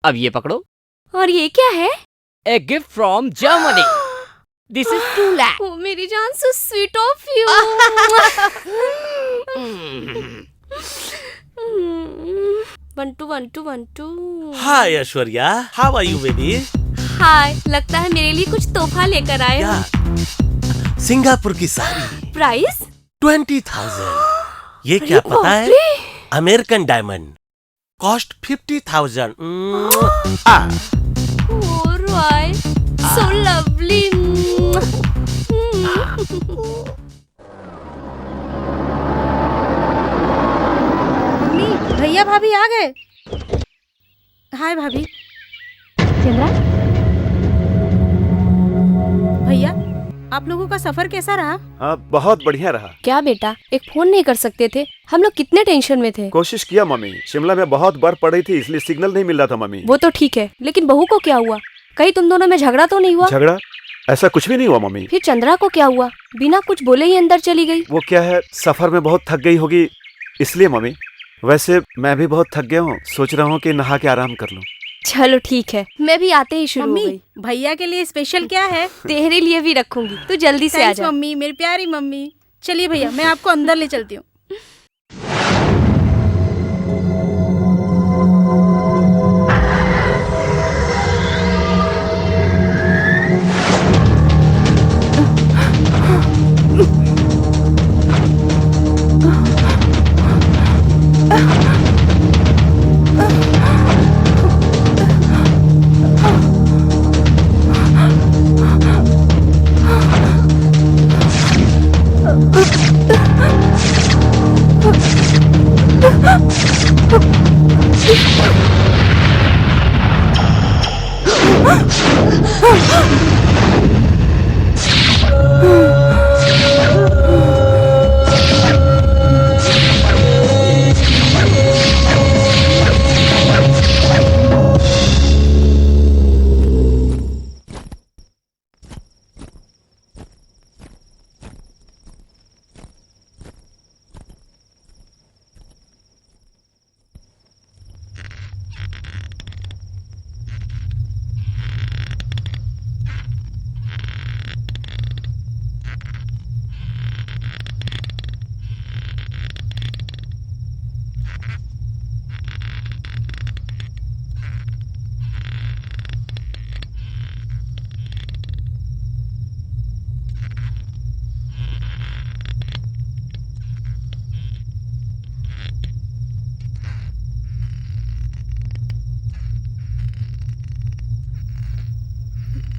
अब ये पकड़ो। और ये क्या है? A gift from Germany. This is 2 lakh. ओ मेरी जान, so sweet of you. 1 2 1 2 1 2। Hi Aishwarya, how are you baby? Hi, लगता है मेरे लिए कुछ तोहफा लेकर आए हो। सिंगापुर की साड़ी, प्राइस 20,000। ये क्या अरे पता है? बाप रे! American diamond, cost 50,000। Oh, Roy, so lovely. Mummy, भैया भाभी आ गए। हाय भाभी। चंद्रा, भैया आप लोगों का सफर कैसा रहा? हाँ, बहुत बढ़िया रहा। क्या बेटा, एक फोन नहीं कर सकते थे? हम लोग कितने टेंशन में थे। कोशिश किया मम्मी, शिमला में बहुत बर्फ पड़ रही थी इसलिए सिग्नल नहीं मिल रहा था मम्मी। वो तो ठीक है, लेकिन बहू को क्या हुआ? कहीं तुम दोनों में झगड़ा तो नहीं हुआ? झगड़ा? ऐसा कुछ भी नहीं हुआ मम्मी। फिर चंद्रा को क्या हुआ? बिना कुछ बोले ही अंदर चली गई। वो क्या है, सफर में बहुत थक गई होगी इसलिए मम्मी। वैसे मैं भी बहुत थक गया हूँ, सोच रहा हूँ कि नहा के आराम कर लूँ। चलो ठीक है, मैं भी आते ही शुरू हो मम्मी, गई। भैया के लिए स्पेशल क्या है? तेरे लिए भी रखूंगी, तू जल्दी से आ थैंक्स जा। मम्मी, मेरी प्यारी मम्मी। चलिए भैया, मैं आपको अंदर ले चलती हूँ।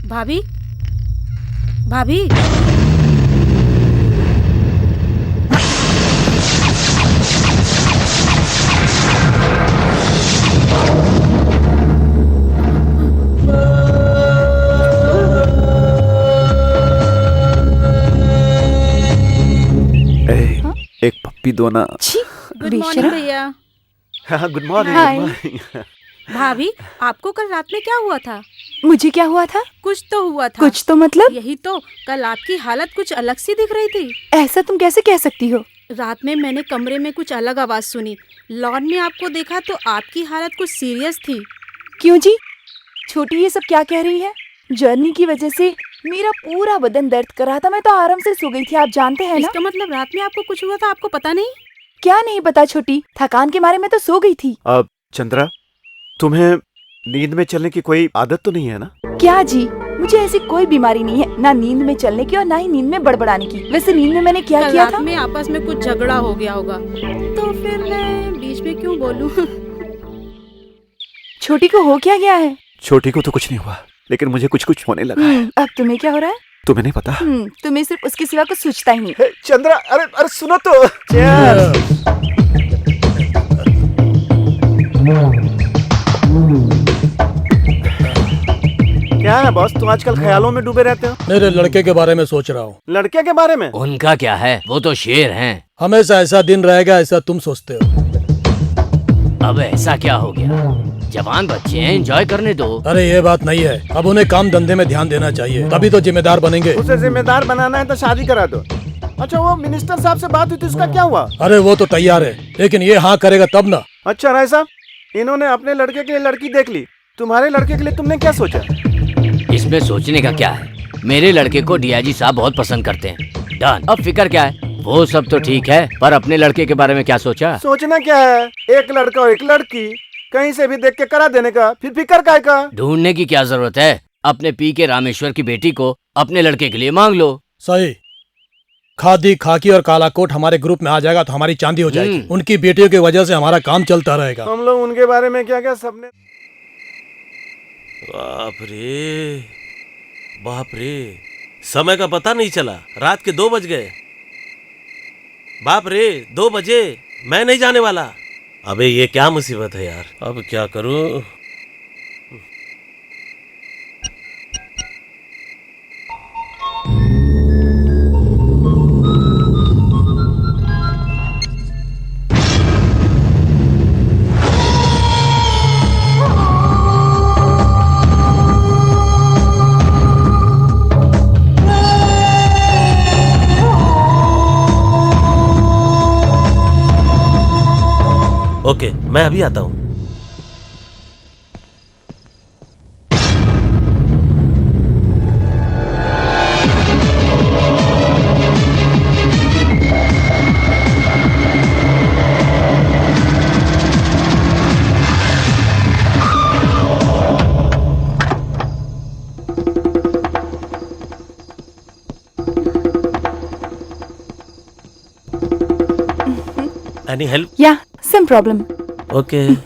भाभी, भाभी, एक पप्पी दो ना। गुड मॉर्निंग भैया। हाँ, गुड मॉर्निंग। हाय। भाभी, आपको कल रात में क्या हुआ था? मुझे क्या हुआ था? कुछ तो हुआ था। कुछ तो मतलब? यही तो, कल आपकी हालत कुछ अलग सी दिख रही थी। ऐसा तुम कैसे कह सकती हो? रात में मैंने कमरे में कुछ अलग आवाज सुनी। लॉन में आपको देखा तो आपकी हालत कुछ सीरियस थी। क्यों जी? छोटी ये सब क्या कह रही है? जर्नी की वजह से मेरा पूरा बदन दर्द कर रहा था, मैं तो आराम से सो गई थी, आप जानते हैं ना। इसका मतलब रात में आपको कुछ हुआ था, आपको पता नहीं? क्या नहीं पता छोटी, थकान के मारे मैं तो सो गई थी। अब चंद्रा, तुम्हें नींद में चलने की कोई आदत तो नहीं है ना? क्या जी, मुझे ऐसी कोई बीमारी नहीं है, ना नींद में चलने की और ना ही नींद में बड़बड़ाने की। वैसे नींद में मैंने क्या किया था? में आपस में कुछ झगड़ा हो गया होगा, तो फिर मैं बीच में क्यों बोलूं? छोटी को हो क्या गया है? छोटी को तो कुछ नहीं हुआ, लेकिन मुझे कुछ कुछ होने लगा है। अब तुम्हें क्या हो रहा है? तुम्हें नहीं पता? तुम्हें सिर्फ उसके सिवा कुछ सोचता ही नहीं। चंद्रा, अरे अरे सुनो तो। क्या है बॉस, तुम आजकल ख्यालों में डूबे रहते हो? मेरे लड़के के बारे में सोच रहा हूँ। लड़के के बारे में? उनका क्या है, वो तो शेर हैं। हमेशा ऐसा दिन रहेगा ऐसा तुम सोचते हो। अब ऐसा क्या हो गया? जवान बच्चे हैं, एंजॉय करने दो। अरे ये बात नहीं है, अब उन्हें काम धंधे में ध्यान देना चाहिए, तभी तो जिम्मेदार बनेंगे। उसे जिम्मेदार बनाना है तो शादी करा दो। अच्छा, वो मिनिस्टर साहब से बात हुई थी, उसका क्या हुआ? अरे वो तो तैयार है, लेकिन ये हाँ करेगा तब ना। अच्छा राय साहब, इन्होंने अपने लड़के के लिए लड़की देख ली, तुम्हारे लड़के के लिए तुमने क्या सोचा? इसमें सोचने का क्या है? मेरे लड़के को डीआईजी साहब बहुत पसंद करते हैं। डन। अब फिक्र क्या है? वो सब तो ठीक है, पर अपने लड़के के बारे में क्या सोचा? सोचना क्या है, एक लड़का और एक लड़की, कहीं से भी देख के करा देने का, फिर फिक्र काय का? ढूंढने की क्या जरूरत है? अपने पी के रामेश्वर की बेटी को अपने लड़के के लिए मांग लो। सही। खादी, खाकी और काला कोट हमारे ग्रुप में आ जाएगा तो हमारी चांदी हो जाएगी। उनकी बेटियों की वजह से हमारा काम चलता रहेगा। हम लोग उनके बारे में क्या क्या सबने। बाप रे, बाप रे, समय का पता नहीं चला, रात के 2 बज गए। बाप रे, 2 बजे, मैं नहीं जाने वाला। अबे ये क्या मुसीबत है यार, अब क्या करूं? मैं अभी आता हूँ। Any help? Yeah, some problem. Okay.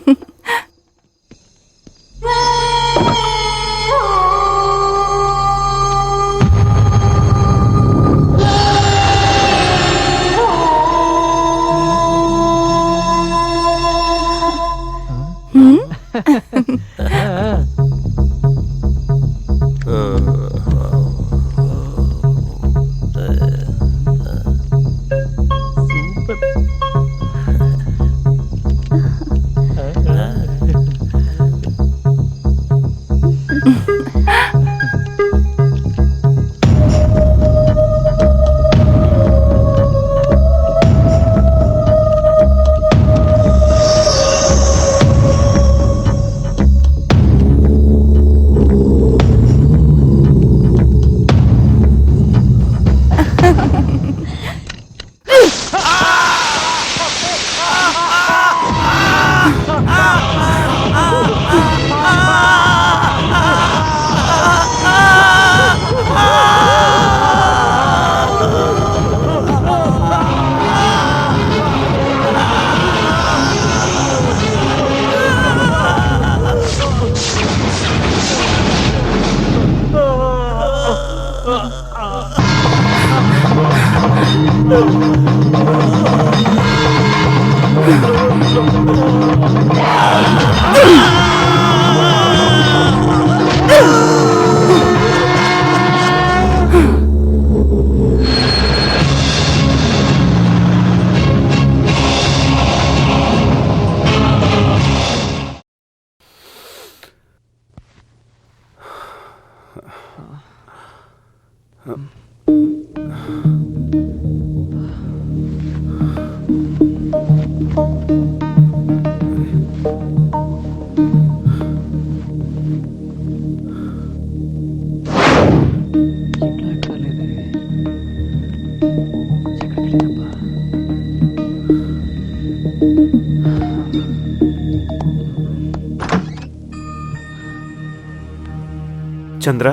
Chandra,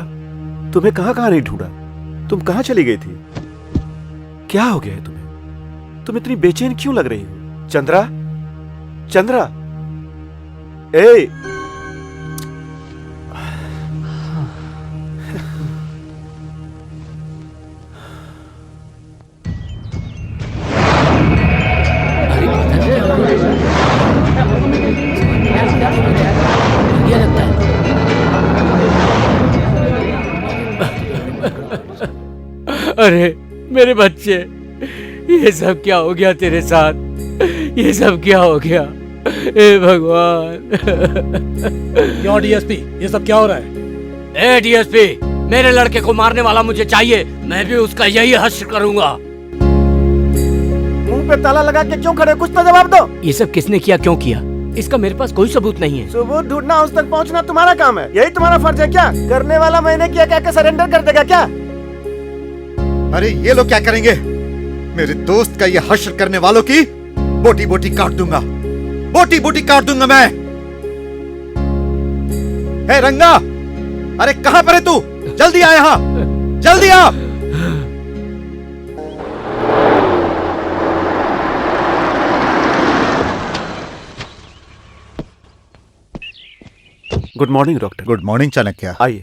तुम्हें कहां कहां नहीं ढूंढा? तुम कहां चली गई थी? क्या हो गया है तुम्हें? तुम इतनी बेचैन क्यों लग रही हो? चंद्रा, चंद्रा, ए! अरे मेरे बच्चे, ये सब क्या हो गया तेरे साथ? ये सब क्या हो गया? हे भगवान! क्यों डीएसपी, ये सब क्या हो रहा है? ए डीएसपी, मेरे लड़के को मारने वाला मुझे चाहिए। मैं भी उसका यही हश्र करूंगा। मुंह पे ताला लगा के क्यों खड़े? कुछ तो जवाब दो। ये सब किसने किया, क्यों किया? इसका मेरे पास कोई सबूत नहीं है। सबूत ढूंढना, उस तक पहुंचना तुम्हारा काम है। यही तुम्हारा फर्ज है क्या? करने वाला मैंने किया क्या सरेंडर कर देगा क्या? अरे ये लोग क्या करेंगे? मेरे दोस्त का ये हश्र करने वालों की बोटी बोटी काट दूंगा, बोटी बोटी काट दूंगा मैं। हे रंगा, अरे कहां पर है तू? जल्दी आ यहां, जल्दी आ। Good morning doctor. Good morning Chanakya. आइए।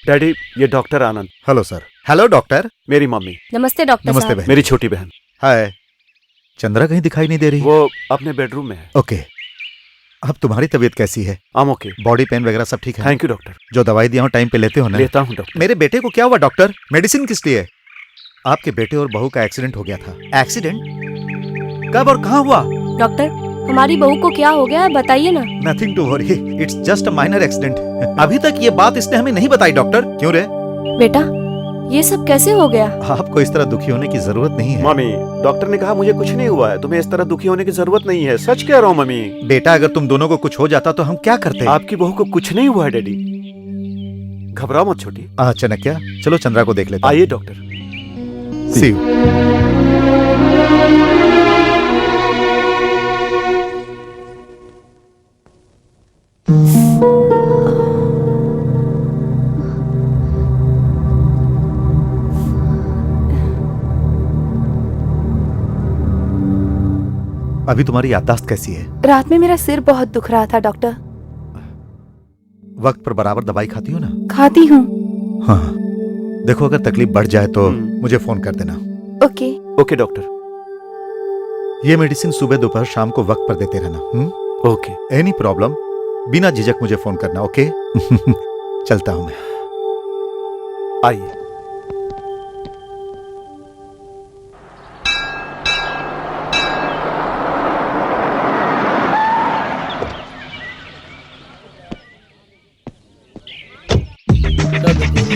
डैडी, ये doctor Anand. Hello sir. Hello doctor. मेरी मम्मी। नमस्ते डॉक्टर नमस्ते साहब। बहन। मेरी छोटी बहन। हाय। चंद्रा कहीं दिखाई नहीं दे रही? वो अपने बेडरूम में है। ओके। अब तुम्हारी तबीयत कैसी है? आम ओके। बॉडी पेन वगैरह सब ठीक है? Thank you doctor. जो दवाई दिया हूं टाइम पे लेते हो ना? लेता हूं डॉक्टर। मेरे बेटे को क्या हुआ डॉक्टर? मेडिसिन किस लिए? आपके बेटे और बहू का एक्सीडेंट हो गया था। एक्सीडेंट? कब और कहाँ हुआ? डॉक्टर, हमारी बहू को क्या हो गया है, बताइए ना। Nothing to worry, it's just a minor accident. अभी तक ये बात इसने हमें नहीं बताई डॉक्टर। क्यों रे? बेटा, ये सब कैसे हो गया? आपको इस तरह दुखी होने की जरूरत नहीं है। मम्मी, डॉक्टर ने कहा मुझे कुछ नहीं हुआ है, तुम्हें इस तरह दुखी होने की जरूरत नहीं है। सच कह रहा हूँ मम्मी। बेटा, अगर तुम दोनों को कुछ हो जाता तो हम क्या करते? आपकी बहू को कुछ नहीं हुआ है डैडी, घबराओ मत छोटी। चनक्या, चलो चंद्रा को देख लेते हैं। आइए डॉक्टर। See you। अभी तुम्हारी याददाश्त कैसी है? रात में मेरा सिर बहुत दुख रहा था डॉक्टर। वक्त पर बराबर दवाई खाती हो ना? खाती हूँ। हाँ, देखो अगर तकलीफ बढ़ जाए तो मुझे फोन कर देना। ओके। Okay doctor. ये मेडिसिन सुबह दोपहर शाम को वक्त पर देते रहना। ओके। एनी प्रॉब्लम बिना झिझक मुझे फोन करना। ओके। चलता हूं मैं। आइए।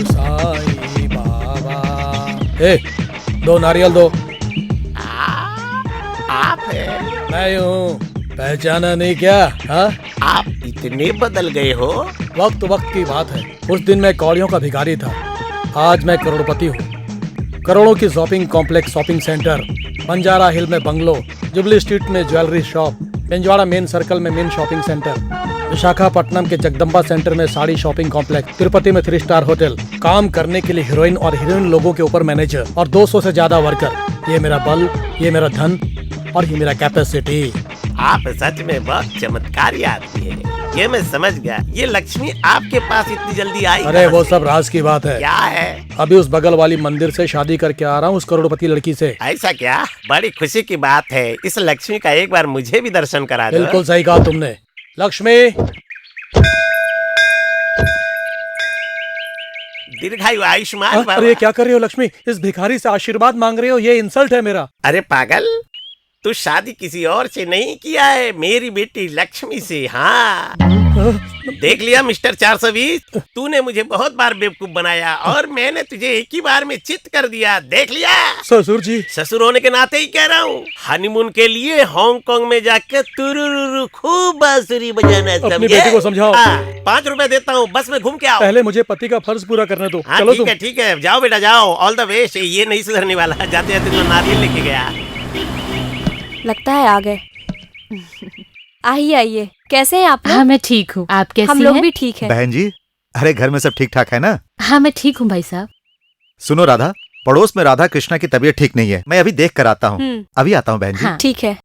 साईं बाबा। ए, 2 नारियल दो। आप है? मैं हूँ, पहचाना नहीं क्या? हाँ? आप इतने बदल गए हो। वक्त वक्त की बात है। उस दिन मैं कौड़ियों का भिखारी था, आज मैं करोड़पति हूँ। करोड़ों की shopping complex, shopping centre, Banjara Hill में बंगलो, जुबली स्ट्रीट में jewellery shop, Pinjwada main circle में मेन शॉपिंग सेंटर, विशाखापट्टनम के जगदम्बा सेंटर में साड़ी शॉपिंग कॉम्प्लेक्स, तिरुपति में 3 स्टार होटल, काम करने के लिए हीरोइन और हीरोइन लोगों के ऊपर मैनेजर और 200 से ज्यादा वर्कर। ये मेरा बल, ये मेरा धन और ये मेरा कैपेसिटी। आप सच में बहुत चमत्कारी आदमी है। ये मैं समझ गया। ये लक्ष्मी आपके पास इतनी जल्दी आई? अरे वो सब राज की बात है। क्या है? अभी उस बगल वाली मंदिर से शादी करके आ रहा हूँ, उस करोड़पति लड़की से। ऐसा क्या? बड़ी खुशी की बात है। इस लक्ष्मी का एक बार मुझे भी दर्शन करा दो। बिल्कुल सही कहा तुमने। लक्ष्मी, दीर्घायु आयुष्मान भव। अरे क्या कर रही हो लक्ष्मी? इस भिखारी से आशीर्वाद मांग रहे हो? ये इंसल्ट है मेरा। अरे पागल, तू शादी किसी और से नहीं किया है, मेरी बेटी लक्ष्मी से। हाँ, देख लिया मिस्टर 420, तूने मुझे बहुत बार बेवकूफ बनाया और मैंने तुझे एक ही बार में चित कर दिया। देख लिया? ससुर जी। ससुर होने के नाते ही कह रहा हूँ। हनीमून के लिए हांगकांग में जाके तुरुरुरु खूब बांसुरी बजाना। अपनी बेटी को समझाओ। 5 रुपए देता हूँ, बस में घूम के आओ। पहले मुझे पति का फर्ज पूरा करने दो। हाँ, चलो ठीक है, जाओ बेटा जाओ। All the best. ये नहीं सुधरने वाला। जाते जाते तो नारियल लेके गया। लगता है आ गए। आइए आइए, कैसे हैं आप लोग? हाँ मैं ठीक हूँ, आप कैसे हैं? हम लोग भी ठीक हैं। बहन जी, अरे घर में सब ठीक ठाक है ना? हाँ मैं ठीक हूँ भाई साहब। सुनो राधा, पड़ोस में राधा कृष्णा की तबीयत ठीक नहीं है, मैं अभी देख कर आता हूँ। अभी आता हूँ बहन जी। हाँ। ठीक है।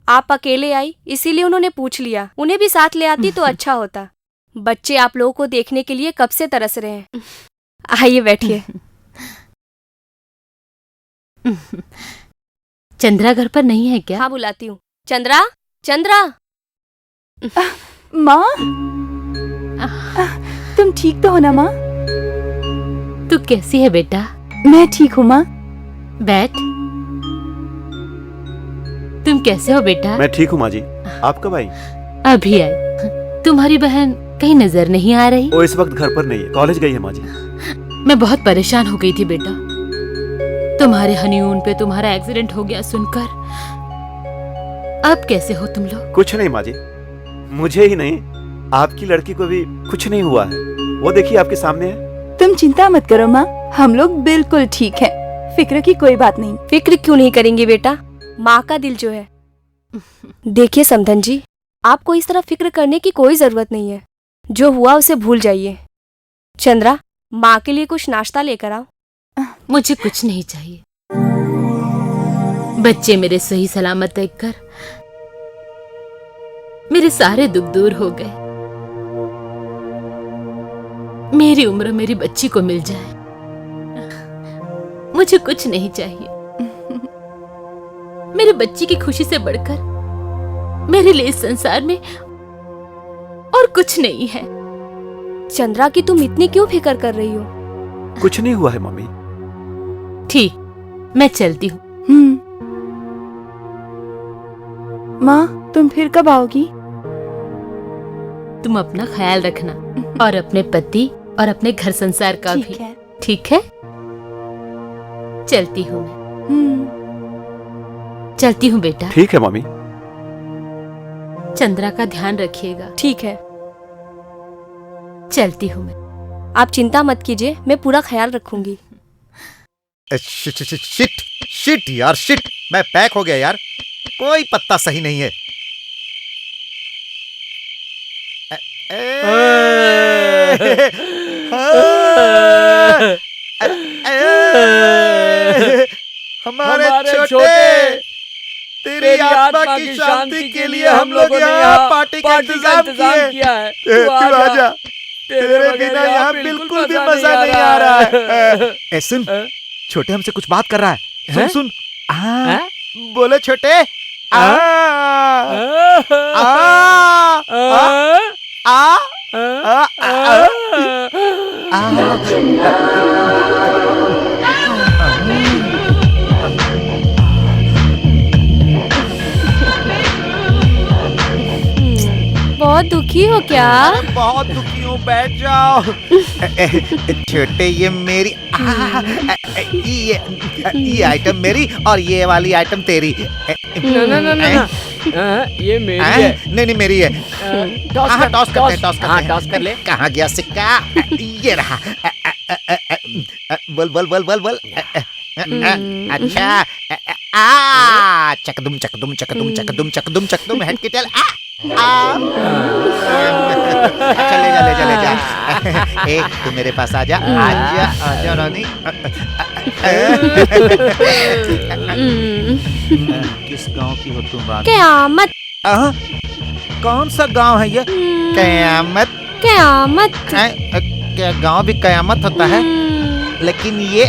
आप अकेले आई इसीलिए उन्होंने पूछ लिया। उन्हें भी साथ ले आती तो अच्छा होता। बच्चे आप लोगों को देखने के लिए कब से तरस रहे हैं। आइए बैठिए। चंद्रा घर पर नहीं है क्या? हाँ बुलाती हूँ। चंद्रा, चंद्रा। माँ, तुम ठीक तो हो ना माँ? तू कैसी है बेटा? मैं ठीक हूँ माँ। बैठ। तुम कैसे हो बेटा? मैं ठीक हूँ माँ जी। आप कब आई? अभी आई। तुम्हारी बहन कहीं नजर नहीं आ रही? वो इस वक्त घर पर नहीं है, कॉलेज गई है माँ जी। मैं बहुत परेशान हो गई थी बेटा, तुम्हारे हनीमून पे तुम्हारा एक्सीडेंट हो गया सुनकर। अब कैसे हो तुम लोग? कुछ नहीं माँ जी, मुझे ही नहीं आपकी लड़की को भी कुछ नहीं हुआ है। वो देखिए आपके सामने है। तुम चिंता मत करो माँ, हम लोग बिल्कुल ठीक हैं। फिक्र की कोई बात नहीं। फिक्र क्यों नहीं करेंगे बेटा? माँ का दिल जो है। देखिए समधन जी, आपको इस तरह फिक्र करने की कोई जरूरत नहीं है। जो हुआ उसे भूल जाइए। चंद्रा, माँ के लिए कुछ नाश्ता लेकर आओ। मुझे कुछ नहीं चाहिए। बच्चे मेरे सही सलामत देखकर मेरे सारे दुख दूर हो गए। मेरी उम्र मेरी बच्ची को मिल जाए, मुझे कुछ नहीं चाहिए। मेरी बच्ची की खुशी से बढ़कर मेरे लिए इस संसार में और कुछ नहीं है। चंद्रा की तुम इतनी क्यों फिक्र कर रही हो? कुछ नहीं हुआ है मम्मी। ठीक, मैं चलती हूँ। माँ, तुम फिर कब आओगी? तुम अपना ख्याल रखना और अपने पति और अपने घर संसार का ठीक भी। है। ठीक है, चलती हूँ मैं। चलती हूँ बेटा। ठीक है मम्मी। चंद्रा का ध्यान रखिएगा। ठीक है, चलती हूँ मैं। आप चिंता मत कीजिए, मैं पूरा ख्याल रखूंगी। शिट शिट शिट शिट यार, शिट, मैं पैक हो गया यार, कोई पत्ता सही नहीं है। हमारे छोटे, तेरी आत्मा की शांति के लिए हम लोगों ने यहाँ पार्टी का इंतजाम किया है। तू आजा, तेरे बिना यहाँ बिल्कुल भी मजा नहीं आ रहा है। ए सुन, छोटे हमसे कुछ बात कर रहा है, सुन सुन। बोलो छोटे। आ आ आ बहुत दुखी हो क्या? बहुत दुखी हूँ, बैठ जाओ। छोटे, ये मेरी ये आइटम मेरी और ये वाली आइटम तेरी। ना, ये मेरी है। नहीं मेरी है। टॉस कर ले। कहाँ गया सिक्का? ये रहा। बोल बोल बोल बोल बोल। अच्छा, चकदुम चकदुम चकदुम चकदुम चकदुम चकदुम, हट के चल। ले जा। एक तू मेरे पास आजा, आजा आजा रानी। किस गांव की हो तुम रानी? क़यामत। कौन सा गांव है ये? क़यामत? क़यामत। क्या गांव भी क़यामत होता है? लेकिन ये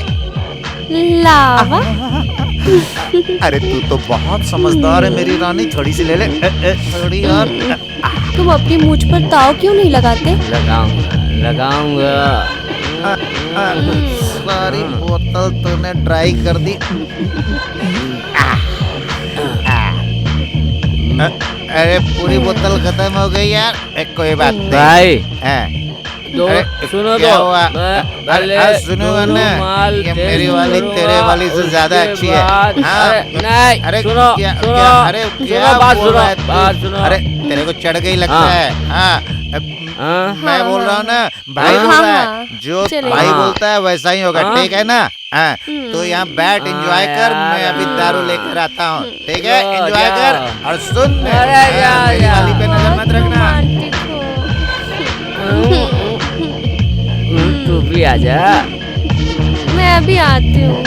लावा। अरे तू तो बहुत समझदार है मेरी रानी, थोड़ी सी ले ले। थोड़ी और। तुम अपनी मूंछ पर ताव क्यों नहीं लगाते? लगाऊंगा। सारी बोतल तूने ट्राई कर दी। अरे पूरी बोतल खत्म हो गई यार। कोई बात नहीं भाई। सुनो क्या हुआ? अरे सुनो ना, ये मेरी वाली तेरे वाली से ज्यादा अच्छी है। नहीं, अरे सुनो, अरे क्या बोल रहा है तू? अरे तेरे को चढ़ गई लगता है। मैं बोल रहा हूँ ना, भाई बोल रहा है, जो भाई बोलता है वैसा ही होगा, ठीक है ना? तो यहाँ बैठ, एंजॉय कर, मैं अभी दारू लेकर आता हूँ, ठीक है? एंजॉय कर और सुन, मेरी वाली पे नजर मत रखना। तू भी आजा। मैं अभी आती हूँ।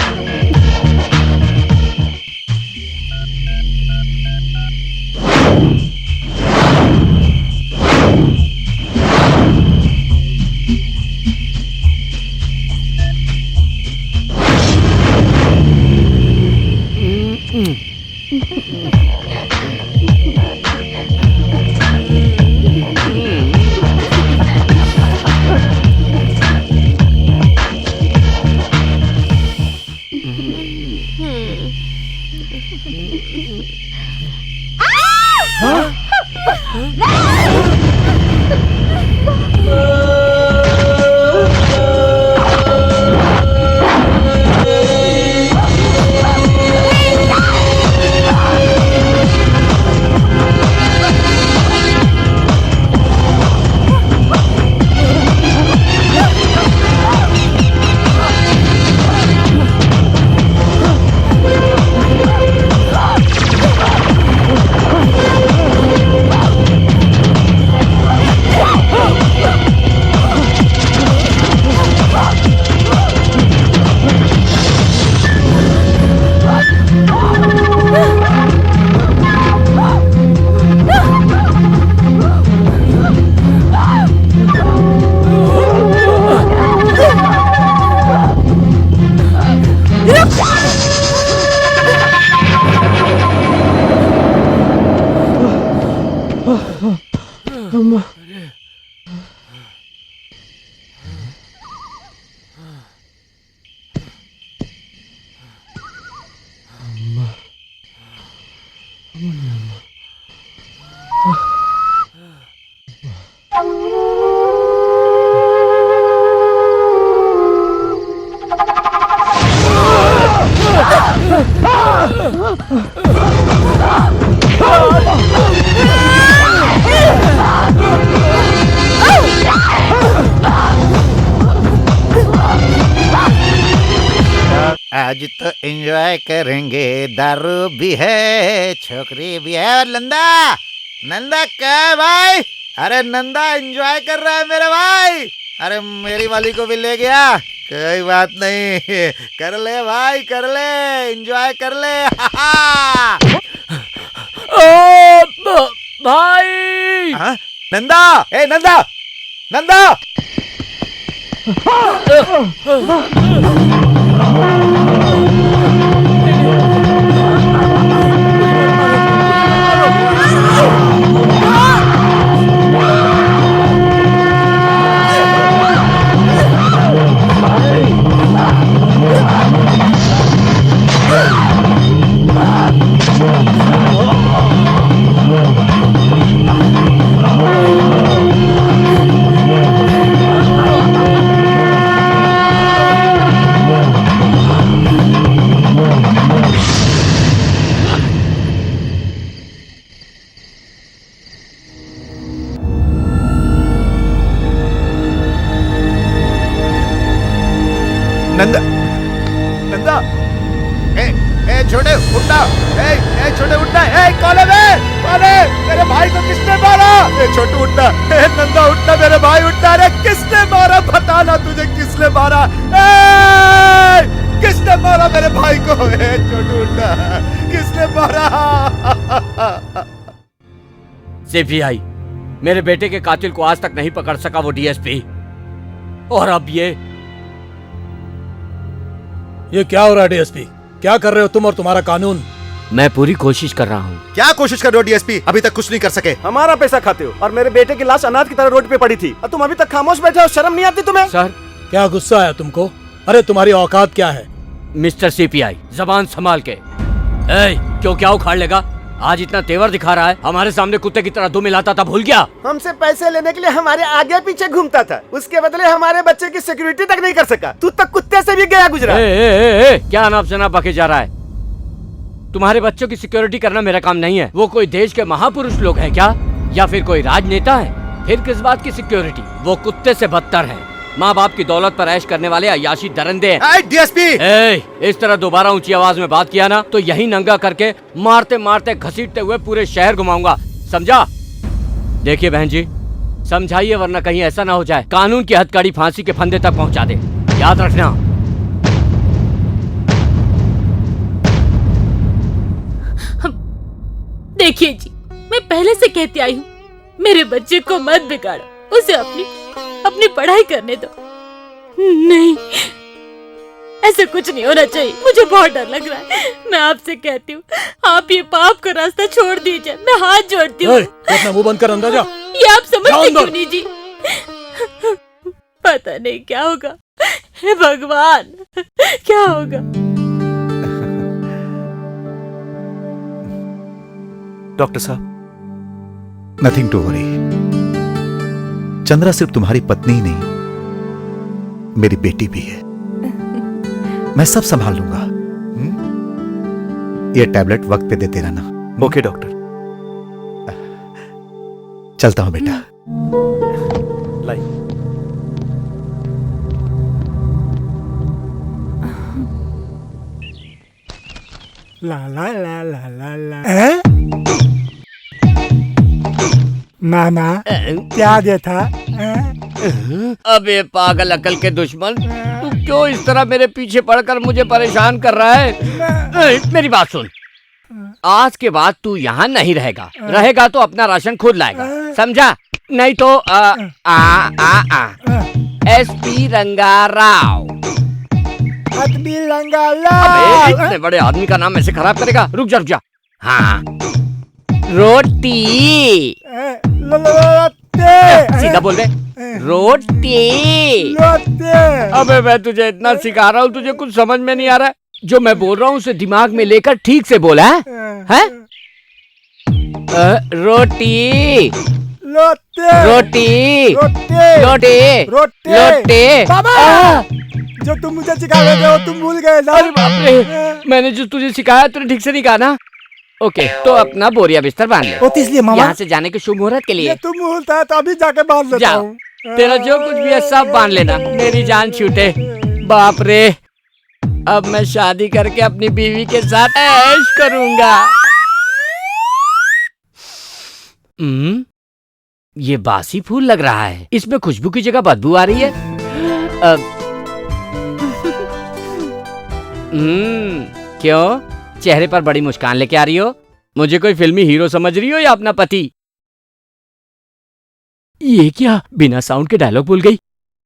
आज तो एंजॉय करेंगे, दारू भी है, छोकरी भी है। और नंदा, नंदा क्या है भाई? अरे नंदा एंजॉय कर रहा है मेरे भाई। अरे मेरी वाली को भी ले गया, कोई बात नहीं, कर ले भाई, कर ले, एंजॉय कर ले। भाई नंदा, ए नंदा, नंदा। नंदा, नंदा, ए छोटे उठना, ए छोटे उठना, कौन है मेरे भाई को किसने मारा? छोटू उठना, नंदा उठना, मेरे भाई उठना। अरे किसने मारा बताना, तुझे किसने मारा? किसने मारा मेरे भाई को? छोटू उठना, किसने मारा? सीपीआई, मेरे बेटे के कातिल को आज तक नहीं पकड़ सका वो डीएसपी, और अब ये क्या हो रहा है डीएसपी? क्या कर रहे हो तुम और तुम्हारा कानून? मैं पूरी कोशिश कर रहा हूँ। क्या कोशिश कर रहे हो डीएसपी? अभी तक कुछ नहीं कर सके। हमारा पैसा खाते हो और मेरे बेटे की लाश अनाथ की तरह रोड पे पड़ी थी और तुम अभी तक खामोश बैठे हो। शर्म नहीं आती तुम्हें? सर, क्या गुस्सा आया तुमको? अरे तुम्हारी औकात क्या है? मिस्टर सीपीआई, जबान संभाल के। क्यों क्या उखाड़ लेगा? आज इतना तेवर दिखा रहा है, हमारे सामने कुत्ते की तरह दो मिलाता था, भूल गया? हमसे पैसे लेने के लिए हमारे आगे पीछे घूमता था, उसके बदले हमारे बच्चे की सिक्योरिटी तक नहीं कर सका। तू तक कुत्ते से भी गया गुजरा। क्या अनाप शनाप बके जा रहा है? तुम्हारे बच्चों की सिक्योरिटी करना मेरा काम नहीं है। वो कोई देश के महापुरुष लोग हैं क्या, या फिर कोई राजनेता है? फिर किस बात की सिक्योरिटी? वो कुत्ते से बदतर है, माँ बाप की दौलत पर ऐश करने वाले अयाशी दरिंदे हैं। डीएसपी, इस तरह दोबारा ऊंची आवाज में बात किया ना तो यही नंगा करके मारते मारते घसीटते हुए पूरे शहर घुमाऊंगा, समझा? देखिए बहन जी, समझाइए वरना कहीं ऐसा ना हो जाए कानून की हथकड़ी फांसी के फंदे तक पहुंचा दे, याद रखना। देखिए जी, मैं पहले से कहती आई हूँ, मेरे बच्चे को मत बिगाड़ो, उसे अपनी पढ़ाई करने दो। नहीं, ऐसा कुछ नहीं होना चाहिए, मुझे बहुत डर लग रहा है। मैं आपसे कहती हूँ, आप ये पाप का रास्ता छोड़ दीजिए, मैं हाथ जोड़ती हूँ। अपना मुंह बंद कर, अंदर जा। ये आप समझते क्यों नहीं जी? पता नहीं क्या होगा, हे भगवान, क्या होगा? डॉक्टर साहब, नथिंग टू वरी। चंद्रा सिर्फ तुम्हारी पत्नी ही नहीं, मेरी बेटी भी है। मैं सब संभाल लूंगा। ये टैबलेट वक्त पे देते रहना। Okay doctor. चलता हूं बेटा। लाई। ला ला ला ला ला ला। मामा क्या देता? अबे पागल अकल के दुश्मन, तू क्यों इस तरह मेरे पीछे पड़कर मुझे परेशान कर रहा है? मेरी बात सुन, आज के बाद तू यहाँ नहीं रहेगा, रहेगा तो अपना राशन खुद लाएगा, समझा? नहीं तो एसपी रंगाराव। इतने बड़े आदमी का नाम ऐसे खराब करेगा? रुक जा। हाँ, रोटी। सीधा बोल दे, रोटी। अबे मैं तुझे इतना सिखा रहा हूँ, तुझे कुछ समझ में नहीं आ रहा है? जो मैं बोल रहा हूँ उसे दिमाग में लेकर ठीक से बोला है? रोटी, रोटी, रोटी, रोटी। जो तुम मुझे सिखा रहे थे वो तुम भूल गए ना? अरे बाप रे, मैंने जो तुझे सिखाया तूने ठीक से नहीं कहा ना? ओके, तो अपना बोरिया बिस्तर बांध ले। इसलिए मामा, यहाँ से जाने के शुभ मुहूर्त के लिए। तुम मुहूर्त है तो अभी जाके बांध लेता हूँ। तेरा जो कुछ भी है सब बांध लेना, मेरी जान छूटे। बाप रे, अब मैं शादी करके अपनी बीवी के साथ ऐश करूंगा। ये बासी फूल लग रहा है, इसमें खुशबू की जगह बदबू आ रही है। क्यों चेहरे पर बड़ी मुस्कान लेके आ रही हो? मुझे कोई फिल्मी हीरो समझ रही हो या अपना पति? ये क्या बिना साउंड के डायलॉग भूल गई?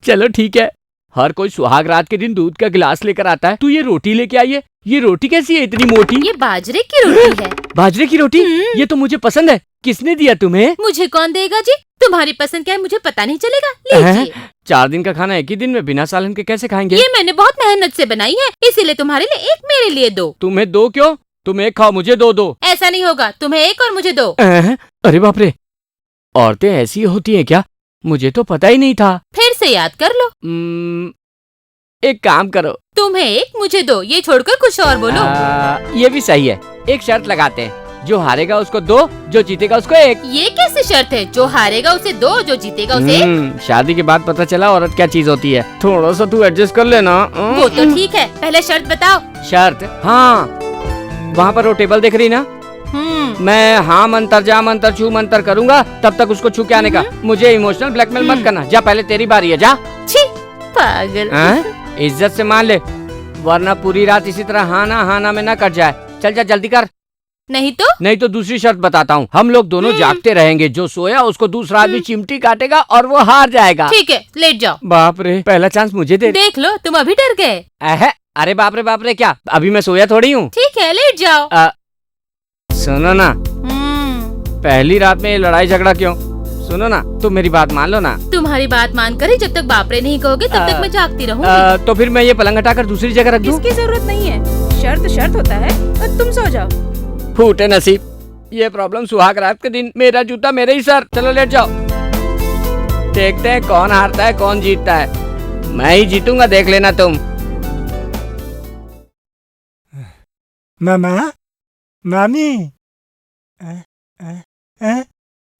चलो ठीक है, हर कोई सुहाग रात के दिन दूध का गिलास लेकर आता है, तू ये रोटी लेके आई है। ये रोटी कैसी है इतनी मोटी? ये बाजरे की रोटी है। बाजरे की रोटी? ये तो मुझे पसंद है। किसने दिया तुम्हें? मुझे कौन देगा जी? तुम्हारी पसंद क्या है मुझे पता नहीं चलेगा। लीजिए। 4 दिन का खाना एक ही दिन में बिना सालन के कैसे खाएंगे? ये मैंने बहुत मेहनत से बनाई है, इसीलिए तुम्हारे लिए एक, मेरे लिए 2। तुम्हें 2 क्यों? तुम एक खाओ, मुझे 2 ऐसा नहीं होगा, तुम्हें 1 और मुझे 2। अरे बाप रे, औरतें ऐसी होती हैं क्या? मुझे तो पता ही नहीं था। फिर से याद कर लो। एक काम करो, तुम्हें 1 मुझे 2, ये छोड़कर कुछ और बोलो। ये भी सही है। एक शर्त लगाते हैं, जो हारेगा उसको 2, जो जीतेगा उसको 1। ये कैसे शर्त है? जो हारेगा उसे 2, जो जीतेगा उसे 1। शादी के बाद पता चला औरत क्या चीज होती है। थोड़ा सा तू एडजस्ट कर लेना। वो तो ठीक है, पहले शर्त बताओ। शर्त? हाँ, वहाँ पर वो टेबल देख रही ना, मैं हाँ मंतर जा मंतर छू मंतर करूंगा, तब तक उसको छू के आने का। मुझे इमोशनल ब्लैकमेल मत करना। जा, पहले तेरी बारी है, जा। छी, पागल। इज्जत से मान ले, वरना पूरी रात इसी तरह हाँ ना में ना कट जाए। चल जा, जल्दी कर। नहीं तो दूसरी शर्त बताता हूँ। हम लोग दोनों जागते रहेंगे, जो सोया उसको दूसरा आदमी चिमटी काटेगा और वो हार जाएगा। ठीक है, लेट जाओ। बाप रे, पहला चांस मुझे दे। देख लो, तुम अभी डर गए। अरे बाप रे, क्या अभी मैं सोया थोड़ी हूँ। ठीक है, लेट जाओ। सुनो ना, पहली रात में ये लड़ाई झगड़ा क्यों? सुनो ना, तुम मेरी बात मान लो ना। तुम्हारी बात मानकर ही जब तक बाप रे नहीं कहोगे तब तक मैं जागती रहूंगी। तो फिर मैं ये पलंग हटाकर दूसरी जगह रख दूं? इसकी जरूरत नहीं है, शर्त होता है और तुम सो जाओ। फूटे नसीब, ये प्रॉब्लम सुहाग रात के दिन। मेरा जूता मेरे ही सर। चलो लेट जाओ, देखते हैं कौन हारता है कौन जीतता है। मैं ही जीतूंगा, देख लेना तुम। मामा, मामी,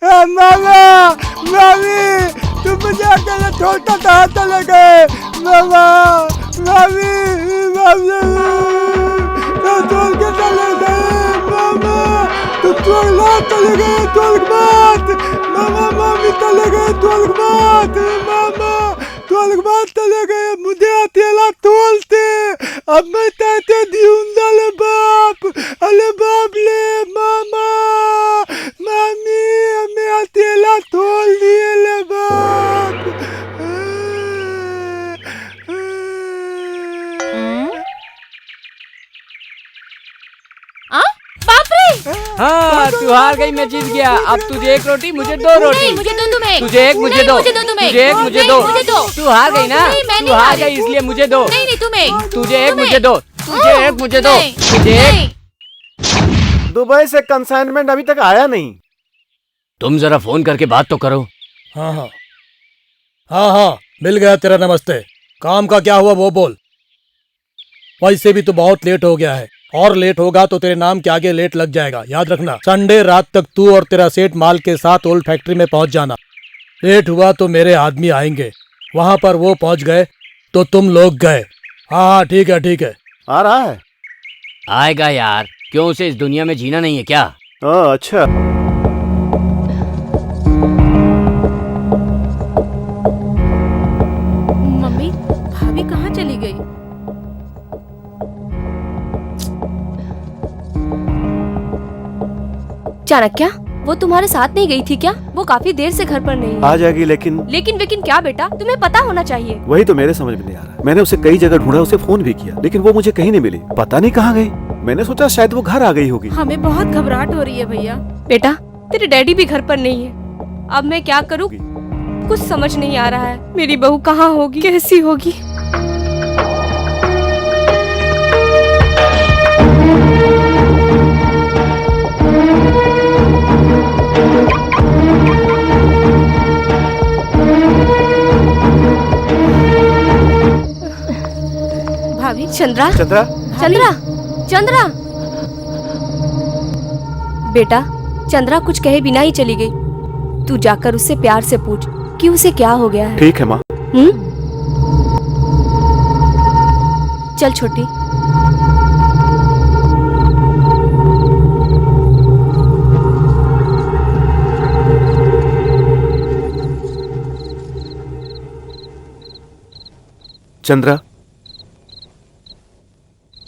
मामा, मामी, तुम मुझे अकेले छोड़कर कहाँ चले गए? मामा, मामी, तुम छोड़ के चले गए। मामा, तुम चले गए, मामा, मामी चले गए, मामा, चले गए। मुझे अकेला तोलते, अब मैं कहते दियूंगा। अले बाप ले, मामा, मामी, हमें अकेला तोल दिए ले बाप। बाप रे! हाँ, तू हार गई, मैं जीत गया। अब तुझे 1 रोटी, मुझे 2 रोटी। नहीं, मुझे 2 तुम्हें। तुझे 1 मुझे 2। तुझे 1 मुझे 2। तू हार गई ना? तू हार गई इसलिए मुझे 2। नहीं तुम्हें। तुझे 1 मुझे 2। तुझे 1 मुझे 2। तुझे 1। दुबई से कंसाइनमेंट अभी तक आया नहीं। तुम जरा फोन करके बात तो करो। हाँ, मिल गया तेरा नमस्ते। काम का क्या हुआ वो बोल। वैसे भी तू बहुत लेट हो गया है, और लेट होगा तो तेरे नाम के आगे लेट लग जाएगा। याद रखना, संडे रात तक तू और तेरा सेठ माल के साथ ओल्ड फैक्ट्री में पहुंच जाना। लेट हुआ तो मेरे आदमी आएंगे, वहां पर वो पहुंच गए तो तुम लोग गए। हाँ ठीक है। आ रहा है? आएगा यार, क्यों उसे इस दुनिया में जीना नहीं है क्या? अच्छा। मम्मी, भाभी कहाँ चली गई? चाणक्य, वो तुम्हारे साथ नहीं गई थी क्या? वो काफी देर से घर पर नहीं है। आ जाएगी लेकिन क्या बेटा, तुम्हें पता होना चाहिए। वही तो मेरे समझ में नहीं आ रहा। मैंने उसे कई जगह ढूंढा, उसे फोन भी किया, लेकिन वो मुझे कहीं नहीं मिली। पता नहीं कहाँ गई। मैंने सोचा शायद वो घर आ गई होगी। हमें बहुत घबराहट हो रही है भैया। बेटा, तेरे डैडी भी घर पर नहीं है। अब मैं क्या करूँ? कुछ समझ नहीं आ रहा है। मेरी बहू कहाँ होगी, कैसी होगी? भाभी, चंद्रा, चंद्रा, चंद्रा, चंद्रा। बेटा, चंद्रा कुछ कहे बिना ही चली गई। तू जाकर उससे प्यार से पूछ कि उसे क्या हो गया है। ठीक है माँ। चल छोटी। चंद्रा,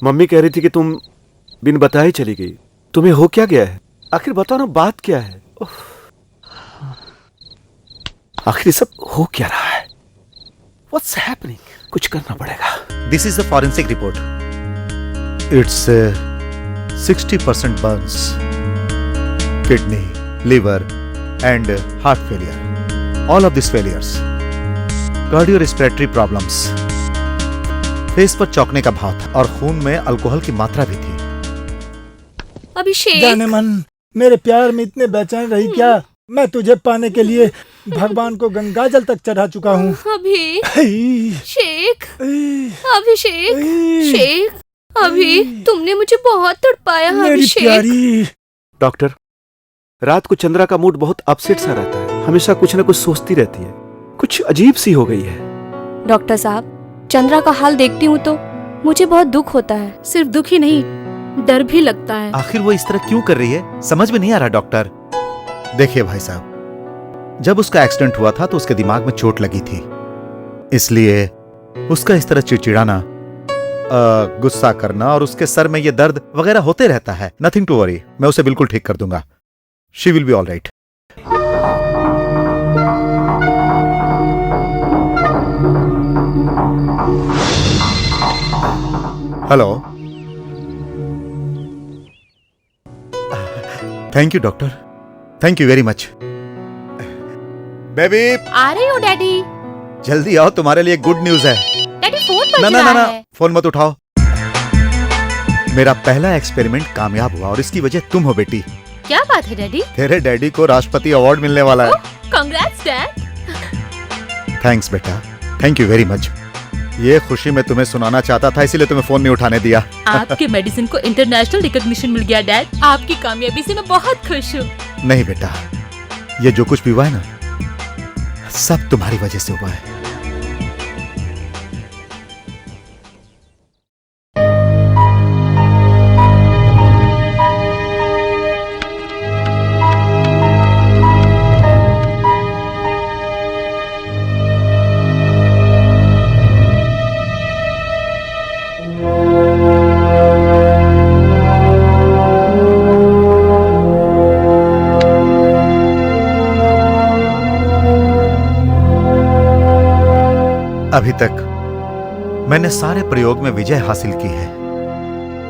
मम्मी कह रही थी कि तुम बिन बताए चली गई। तुम्हें हो क्या गया है? आखिर बताओ ना, बात क्या है? आखिर सब हो क्या रहा है? What's happening? कुछ करना पड़ेगा। This is the forensic report. It's 60% burns, kidney, liver, and heart failure. All of these failures. Cardiorespiratory problems. Face पर चौंकने का भाव था और खून में अल्कोहल की मात्रा भी थी। अभिषेक, जाने मन, मेरे प्यार में इतने बेचैन रही क्या? मैं तुझे पाने के लिए भगवान को गंगा जल तक चढ़ा चुका हूँ। शेख, अभिषेक, शेख, अभी तुमने मुझे बहुत तड़पाया अभिषेक। डॉक्टर, रात को चंद्रा का मूड बहुत अपसेट सा रहता है। हमेशा कुछ न कुछ सोचती रहती है। कुछ अजीब सी हो गई है। डॉक्टर साहब, चंद्रा का हाल देखती हूँ तो मुझे बहुत दुख होता है। सिर्फ दुख ही नहीं, डर भी लगता है। आखिर वो इस तरह क्यों कर रही है, समझ में नहीं आ रहा डॉक्टर। देखिए भाई साहब, जब उसका एक्सीडेंट हुआ था तो उसके दिमाग में चोट लगी थी, इसलिए उसका इस तरह चिड़चिड़ाना, गुस्सा करना और उसके सर में ये दर्द वगैरह होते रहता है। नथिंग टू वरी, मैं उसे बिल्कुल ठीक कर दूंगा। She will be all right. Hello, thank you doctor, thank you very much. Baby, आ रही हूँ डैडी। जल्दी आओ, तुम्हारे लिए गुड न्यूज है। डैडी फोन बज ना ना रहा ना है। फोन मत उठाओ। मेरा पहला एक्सपेरिमेंट कामयाब हुआ और इसकी वजह तुम हो बेटी। क्या बात है डैडी? तेरे डैडी को राष्ट्रपति अवार्ड मिलने वाला है। Congrats dad. थैंक्स बेटा, थैंक यू वेरी मच। ये खुशी मैं तुम्हें सुनाना चाहता था, इसीलिए तुम्हें फोन नहीं उठाने दिया। आपके मेडिसिन को इंटरनेशनल रिकॉग्निशन मिल गया डैड। आपकी कामयाबी से मैं बहुत खुश हूँ। नहीं बेटा, ये जो कुछ भी हुआ है ना, सब तुम्हारी वजह से हुआ है। अभी तक मैंने सारे प्रयोग में विजय हासिल की है।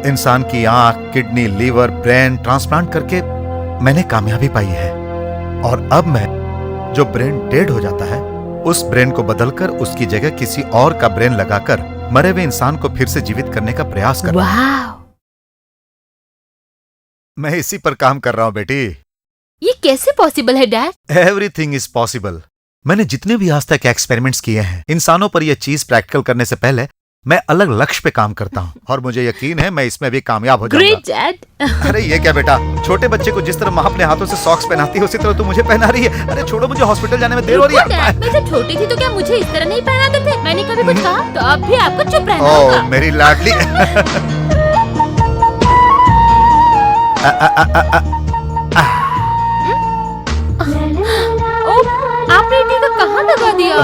इंसान की आंख, किडनी, लीवर, ब्रेन ट्रांसप्लांट करके मैंने कामयाबी पाई है। और अब मैं जो ब्रेन डेड हो जाता है, उस ब्रेन को बदलकर उसकी जगह किसी और का ब्रेन लगाकर मरे हुए इंसान को फिर से जीवित करने का प्रयास कर रहा हूं। मैं इसी पर काम कर रहा हूं बेटी। ये कैसे पॉसिबल है डैड? Everything is possible. मैंने जितने भी आज तक एक्सपेरिमेंट्स किए हैं, इंसानों पर यह चीज प्रैक्टिकल करने से पहले मैं अलग लक्ष्य पे काम करता हूँ और मुझे यकीन है मैं इसमें भी कामयाब हो जाऊंगा। Great dad. अरे ये क्या बेटा, छोटे बच्चे को जिस तरह माँ अपने हाथों से सॉक्स पहनाती है उसी तरह तू मुझे पहना रही है। अरे छोड़ो, मुझे हॉस्पिटल जाने में देर हो रही है। डैड, मैं जब छोटी थी तो क्या मुझे इस तरह नहीं पहनाते थे? मैंने कभी कुछ कहा? तो अब भी आपको चुप रहना होगा। ओ मेरी लाडली। आपने टीका कहाँ लगा दिया?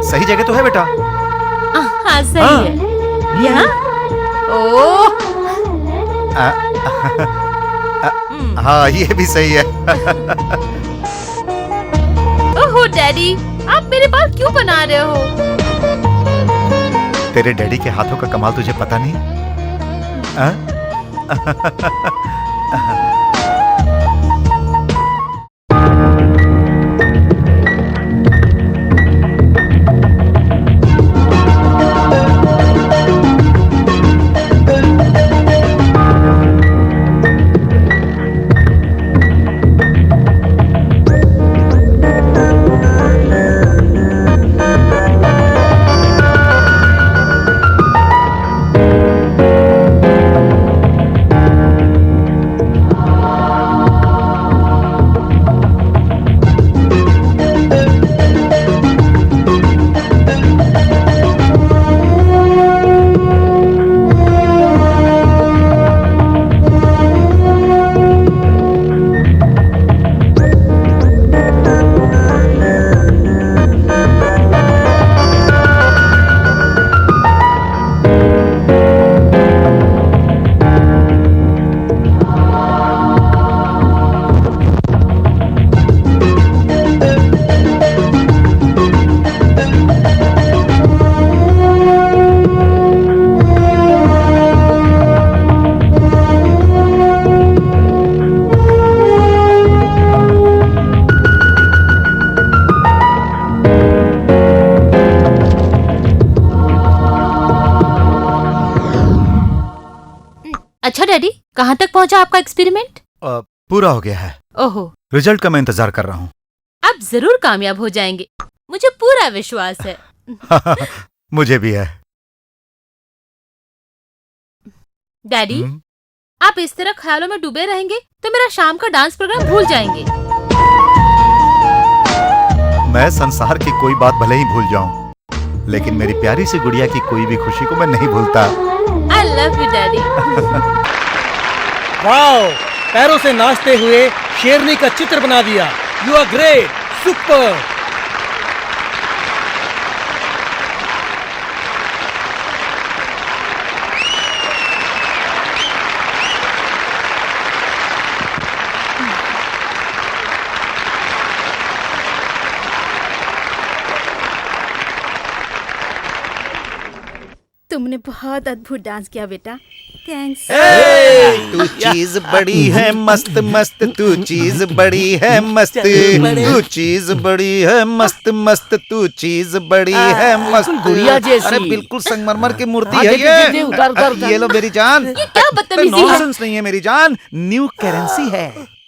सही जगह तो है बेटा। हाँ सही है। यहाँ? ओह, हाँ ये भी सही है। ओहो डैडी, आप मेरे बाल क्यों बना रहे हो? तेरे डैडी के हाथों का कमाल तुझे पता नहीं? डैडी, कहाँ तक पहुँचा आपका एक्सपेरिमेंट? पूरा हो गया है। ओहो, रिजल्ट का मैं इंतजार कर रहा हूँ। आप जरूर कामयाब हो जाएंगे, मुझे पूरा विश्वास है। मुझे भी है। डैडी, आप इस तरह ख्यालों में डूबे रहेंगे तो मेरा शाम का डांस प्रोग्राम भूल जाएंगे। मैं संसार की कोई बात भले ही भूल जाऊं, लेकिन मेरी प्यारी सी गुड़िया की कोई भी खुशी को मैं नहीं भूलता। I love you, daddy. Wow, पैरों से नाचते हुए शेरनी का चित्र बना दिया। You are great, super. तुमने बहुत अद्भुत डांस किया बेटा, थैंक्स। तू चीज बड़ी है मस्त मस्त, तू चीज बड़ी है मस्त, तू चीज बड़ी है मस्त मस्त, तू चीज बड़ी है मस्त। गुड़िया जैसी। अरे बिल्कुल संगमरमर की मूर्ति है ये। उतार। ये लो मेरी जान। ये क्या बदतमीजी है? नॉनसेंस नहीं है मेरी जान, न्यू करेंसी है।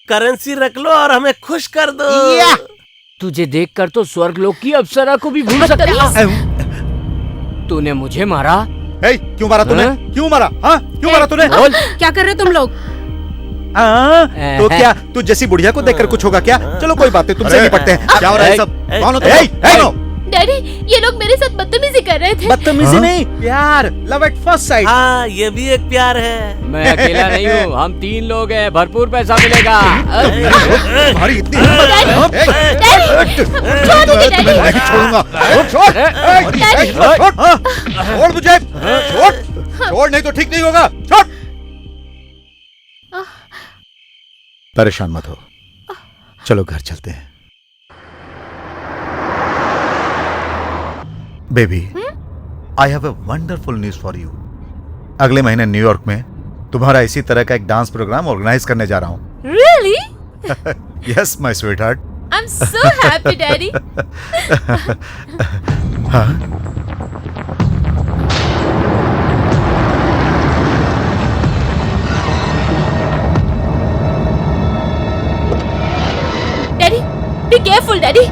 करेंसी रख लो और हमें खुश कर दो। तुझे देखकर तो स्वर्गलोक की अप्सरा को भी भूल सकता। तूने मुझे मारा? क्यों मारा तूने? क्यों मारा? हाँ, क्यों मारा तूने? बोल। क्या कर रहे हो तुम लोग? तो क्या तू जैसी बुढ़िया को देखकर कुछ होगा क्या? चलो कोई बात नहीं, तुमसे निपटते हैं। क्या हो रहा है सब? कौन हो तुम? डैडी, ये लोग मेरे साथ बदतमीजी कर रहे थे। बदतमीजी नहीं, प्यार, लव एट फर्स्ट साइट। हाँ, ये भी एक प्यार है। मैं अकेला नहीं हूँ, हम 3 लोग हैं, भरपूर पैसा मिलेगा। तुम्हारी इतनी हिम्मत? नहीं छोड़ूंगा। छोड़ मुझे, छोड़ नहीं तो ठीक नहीं होगा। छोड़। परेशान मत हो, चलो घर चलते हैं। Baby, I have a wonderful news for you. अगले महीने न्यूयॉर्क में तुम्हारा इसी तरह का एक डांस प्रोग्राम ऑर्गेनाइज करने जा रहा हूँ। Really? Yes my sweetheart. I'm so happy, Daddy. हाँ? Daddy, be careful, Daddy.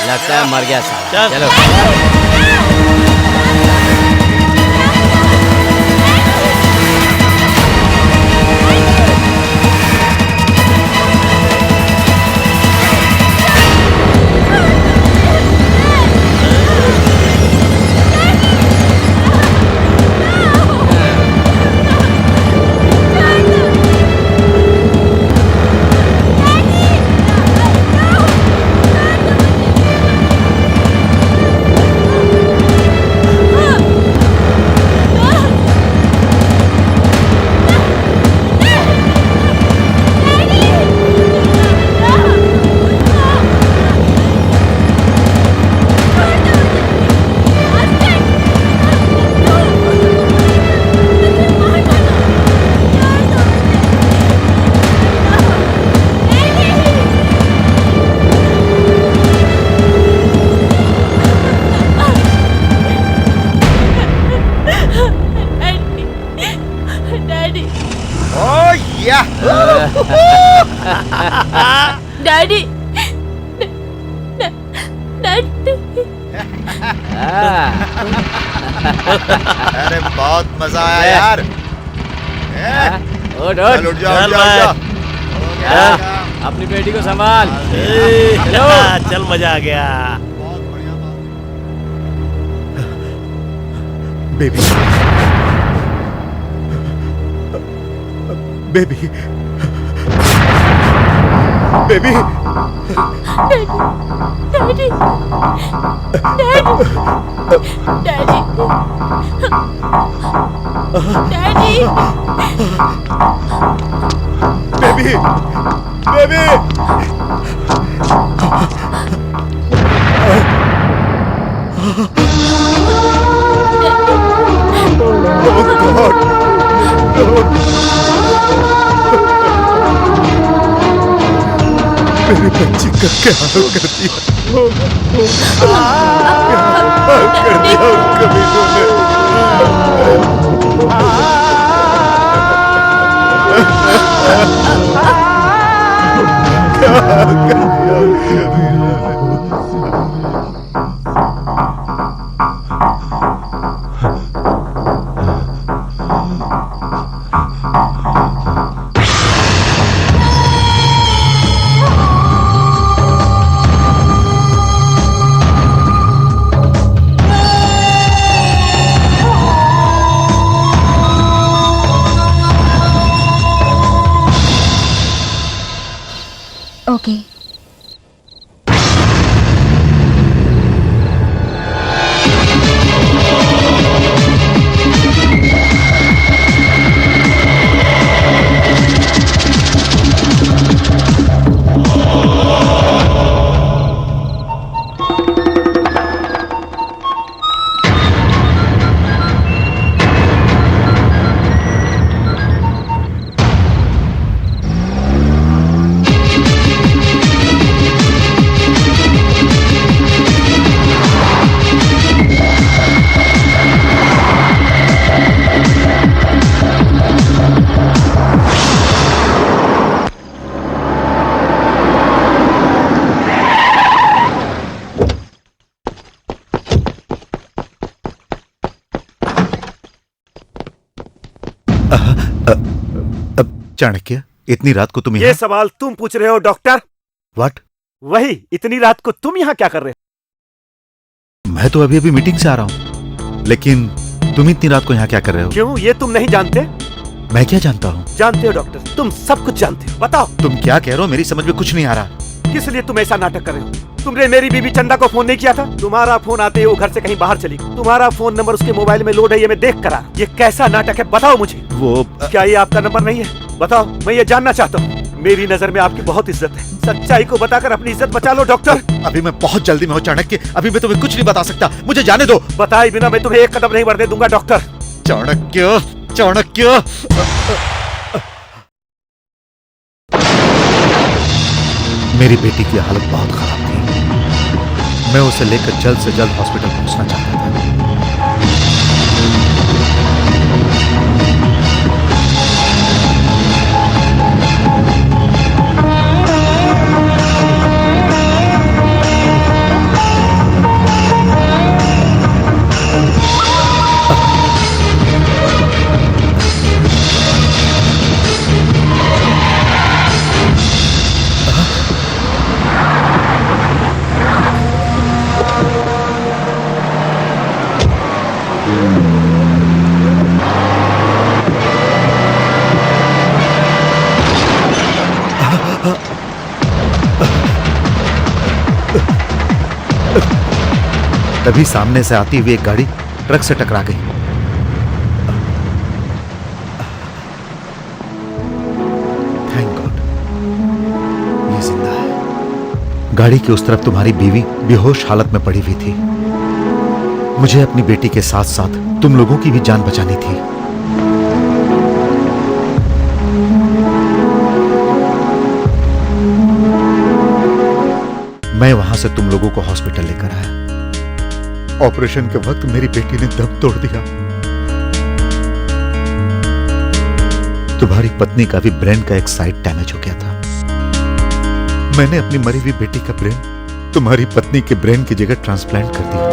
लगता है मर गया साला। चलो। डैडी डैडी अरे बहुत मजा आया यार। उठ चल उठ जा, उठ जा, उठ जा। अपनी बेटी को संभाल। चल मजा आ गया। Baby baby baby daddy daddy baby baby मेरी बच्ची का क्या हाल कर दिया, कर दिया उन कमीनों ने। क्या कर दिया उन कमीनों ने। ओके चाणक्य, इतनी रात को तुम ये सवाल तुम पूछ रहे हो डॉक्टर? व्हाट? वही, इतनी रात को तुम यहाँ क्या कर रहे हो? मैं तो अभी अभी मीटिंग से आ रहा हूँ, लेकिन तुम इतनी रात को यहाँ क्या कर रहे हो? क्यों, ये तुम नहीं जानते? मैं क्या जानता हूँ? जानते हो डॉक्टर, तुम सब कुछ जानते हो। बताओ तुम क्या कह रहे हो, मेरी समझ में कुछ नहीं आ रहा। किस लिए तुम ऐसा नाटक कर रहे हो? तुमने मेरी बीबी चंदा को फोन नहीं किया था? तुम्हारा फोन आते ही वो घर से कहीं बाहर चली। तुम्हारा फोन नंबर उसके मोबाइल में लोड है, ये मैं देख कर आया। ये कैसा नाटक है, बताओ मुझे। वो क्या ये आपका नंबर नहीं है? बताओ, मैं ये जानना चाहता हूँ। मेरी नजर में आपकी बहुत इज्जत है, सच्चाई को बताकर अपनी इज्जत बचा लो डॉक्टर। अभी मैं बहुत जल्दी में हूँ चाणक्य, अभी मैं तुम्हें कुछ नहीं बता सकता, मुझे जाने दो। बताए बिना मैं तुम्हें एक कदम नहीं बढ़ने दूंगा डॉक्टर। चाणक्य, चाणक्य। मेरी बेटी की हालत बहुत खराब थी, मैं उसे लेकर जल्द से जल्द हॉस्पिटल पहुंचना चाहता था। तभी सामने से आती हुई एक गाड़ी ट्रक से टकरा गई। थैंक गॉड, ये जिंदा है। गाड़ी की उस तरफ तुम्हारी बीवी बेहोश हालत में पड़ी हुई थी। मुझे अपनी बेटी के साथ साथ तुम लोगों की भी जान बचानी थी। मैं वहां से तुम लोगों को हॉस्पिटल लेकर आया। ऑपरेशन के वक्त मेरी बेटी ने दम तोड़ दिया। तुम्हारी पत्नी का भी ब्रेन का एक साइड डैमेज हो गया था। मैंने अपनी मरी हुई बेटी का ब्रेन तुम्हारी पत्नी के ब्रेन की जगह ट्रांसप्लांट कर दिया।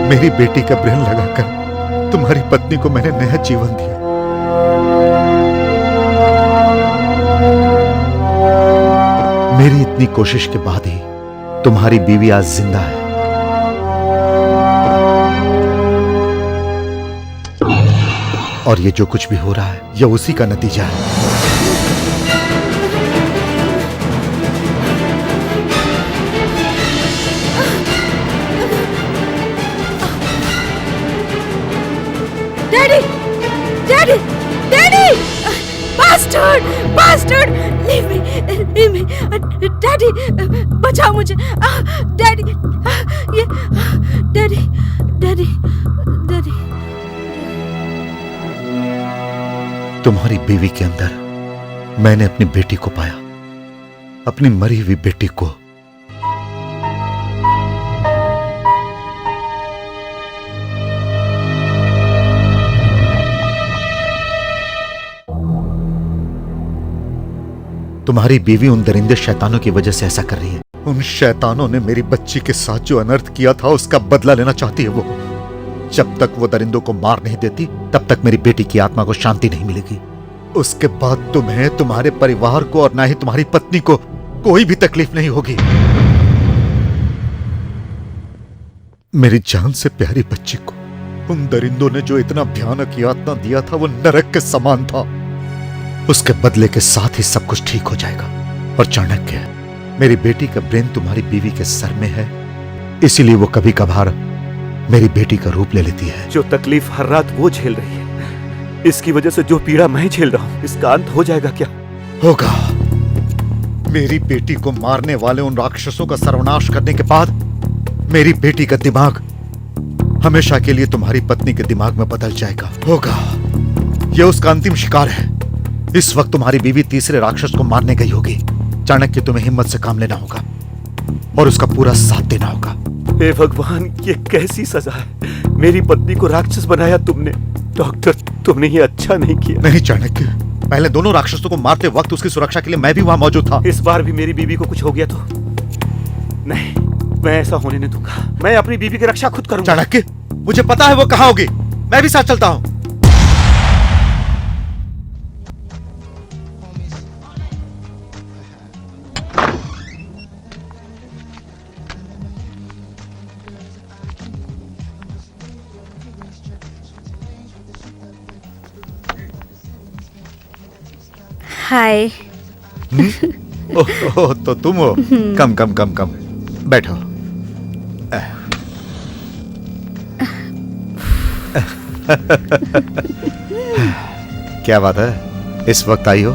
मेरी बेटी का ब्रेन लगाकर तुम्हारी पत्नी को मैंने नया जीवन दिया। मेरी इतनी कोशिश के बाद ही तुम्हारी बीवी आज जिंदा है। और ये जो कुछ भी हो रहा है यह उसी का नतीजा है। Daddy daddy daddy bastard bastard leave me daddy बचाओ मुझे डैडी ये डैडी डैडी डैडी तुम्हारी बीवी के अंदर मैंने अपनी बेटी को पाया, अपनी मरी हुई बेटी को। तुम्हारी बीवी उन दरिंदे शैतानों की वजह से ऐसा कर रही है। उन शैतानों ने मेरी बच्ची के साथ जो अनर्थ किया था उसका बदला लेना चाहती है वो। जब तक वो दरिंदों को मार नहीं देती तब तक मेरी बेटी की आत्मा को शांति नहीं मिलेगी। उसके बाद तुम्हें, तुम्हारे परिवार को और ना ही तुम्हारी पत्नी को कोई भी तकलीफ नहीं होगी। मेरी जान से प्यारी बच्ची को उन दरिंदों ने जो इतना भयानक यातना दिया था वो नरक के समान था। उसके बदले के साथ ही सब कुछ ठीक हो जाएगा। और चाणक्य, मेरी बेटी का ब्रेन तुम्हारी बीवी के सर में है, इसीलिए वो कभी कभार मेरी बेटी का रूप ले लेती है। जो तकलीफ हर रात वो झेल रही है, इसकी वजह से जो पीड़ा मैं झेल रहा हूं, इसका अंत हो जाएगा क्या? होगा। मेरी बेटी को मारने वाले उन राक्षसों का सर्वनाश करने के बाद मेरी बेटी का दिमाग हमेशा के लिए तुम्हारी पत्नी के दिमाग में बदल जाएगा। होगा। यह उसका अंतिम शिकार है। इस वक्त तुम्हारी बीवी तीसरे राक्षस को मारने गई होगी। चाणक्य, तुम्हें हिम्मत से काम लेना होगा और उसका पूरा साथ देना होगा। हे भगवान, ये कैसी सजा है? मेरी पत्नी को राक्षस बनाया तुमने। डॉक्टर, तुमने ये अच्छा नहीं किया। नहीं चाणक्य, पहले दोनों राक्षसों को मारते वक्त उसकी सुरक्षा के लिए मैं भी वहां मौजूद था। इस बार भी मेरी बीवी को कुछ हो गया तो नहीं, मैं ऐसा होने नहीं दूंगा। मैं अपनी बीवी की रक्षा खुद करूंगा। चाणक्य, मुझे पता है वो कहां होगी, मैं भी साथ चलता हूं। हाय। ओह, तो तुम हो। कम कम कम कम बैठो। क्या बात है, इस वक्त आई हो?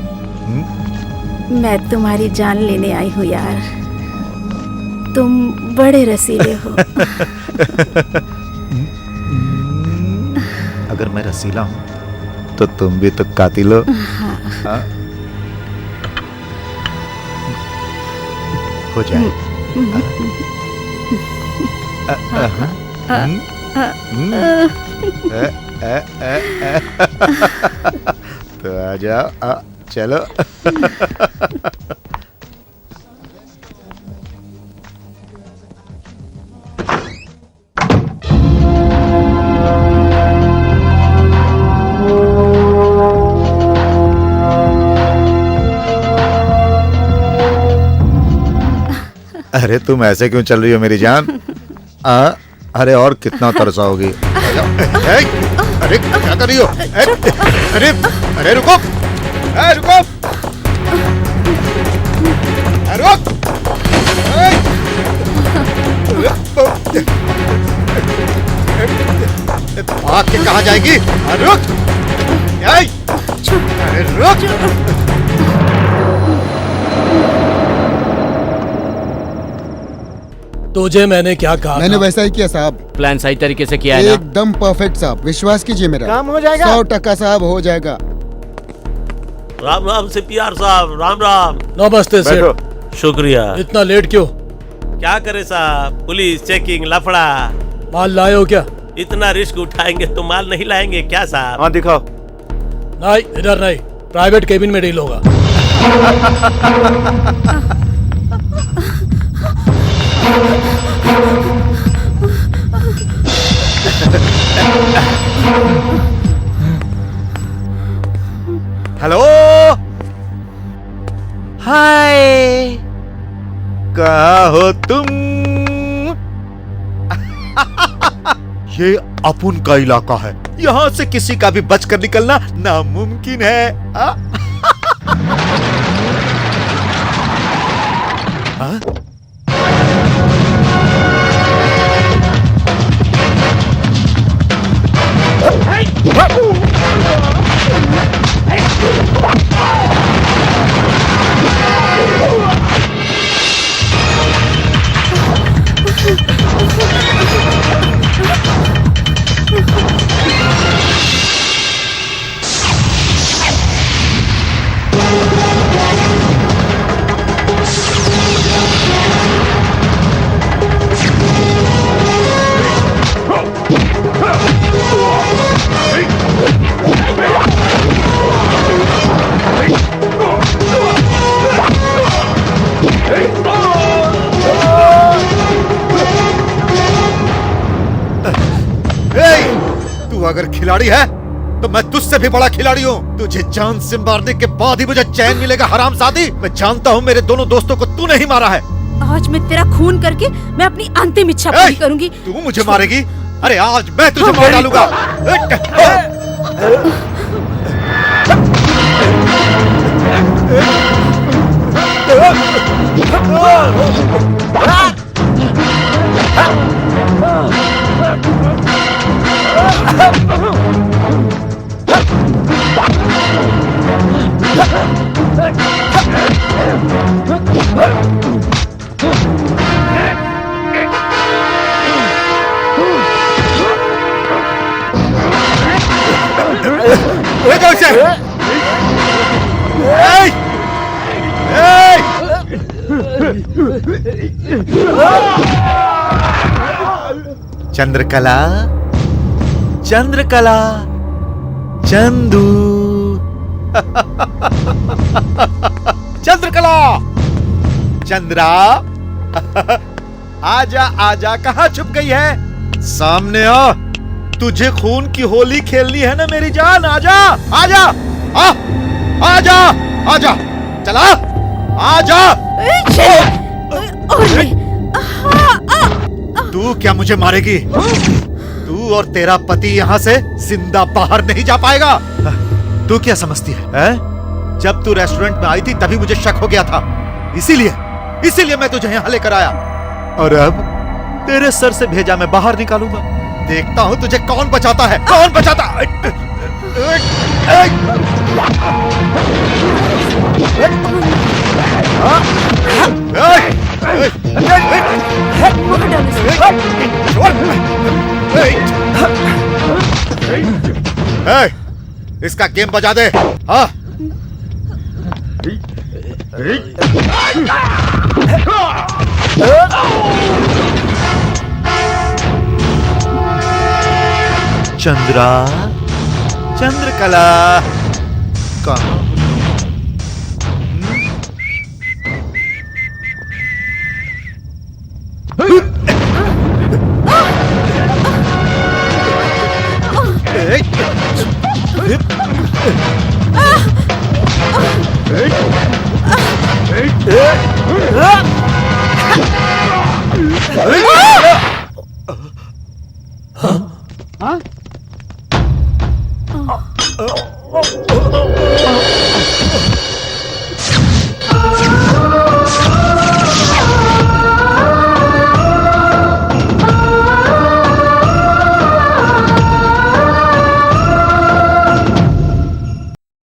मैं तुम्हारी जान लेने आई हूँ यार। तुम बड़े रसीले हो। अगर मैं रसीला हूं तो तुम भी तो कातिल हो। हाँ। हो जाए। तो आ जाओ, चलो। अरे तुम ऐसे क्यों चल रही हो मेरी जान? अरे और कितना तरसाओगी? अरे क्या कर रही हो? अरे अरे रुको, रुको, रुक। भाग के कहाँ जाएगी? रुक, अरे रुक। तुझे मैंने क्या कहा? मैंने वैसा ही किया साहब। प्लान सही तरीके से किया है ना? एकदम परफेक्ट साहब, विश्वास कीजिए मेरा। काम हो जाएगा। 100% साहब, हो जाएगा। राम राम सीपीआर साहब, राम राम। नमस्ते सेठ। शुक्रिया। इतना लेट क्यों? क्या करे साहब, पुलिस चेकिंग, लफड़ा। माल लाए हो क्या? इतना रिस्क उठाएंगे तो माल नहीं लाएंगे क्या साहब? हाँ दिखाओ। नहीं, इधर नहीं, प्राइवेट केबिन में डील होगा। हेलो, हाय, कहाँ हो तुम? ये अपुन का इलाका है, यहाँ से किसी का भी बचकर निकलना नामुमकिन है। हाँ? तू अगर खिलाड़ी है तो मैं तुझसे भी बड़ा खिलाड़ी हूँ। तुझे जान से मारने के बाद ही मुझे चैन मिलेगा, हरामजादी। मैं जानता हूँ मेरे दोनों दोस्तों को तूने ही मारा है। आज मैं तेरा खून करके मैं अपनी अंतिम इच्छा पूरी करूंगी। तू मुझे मारेगी? अरे आज मैं तुझे मार डालूंगा। ले जाओ इसे। चंद्रकला, चंद्रकला, चंदू, चंद्रकला, चंद्रा, आजा आजा, कहाँ छुप गई है? सामने आ, तुझे खून की होली खेलनी है ना मेरी जान। आजा आजा, आजा आजा, चला आजा। तू क्या मुझे मारेगी? तू और तेरा पति यहाँ से जिंदा बाहर नहीं जा पाएगा। तू क्या समझती है? जब तू रेस्टोरेंट में आई थी तभी मुझे शक हो गया था, इसीलिए मैं तुझे यहाँ लेकर आया। और अब तेरे सर से भेजा मैं बाहर निकालूंगा। देखता हूँ तुझे कौन बचाता है, कौन बचाता है। इसका गेम बजा दे। हाँ, चंद्रा, चंद्रकला, कहाँ?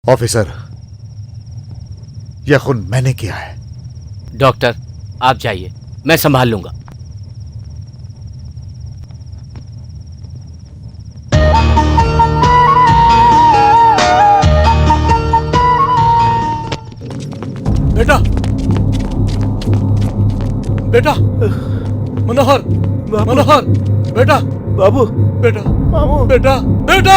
ऑफिसर, यह खून मैंने किया है। डॉक्टर, आप जाइए, मैं संभाल लूंगा। बेटा, बेटा, मनोहर, मनोहर, बेटा, बाबू, बेटा, मामू, बेटा, बेटा।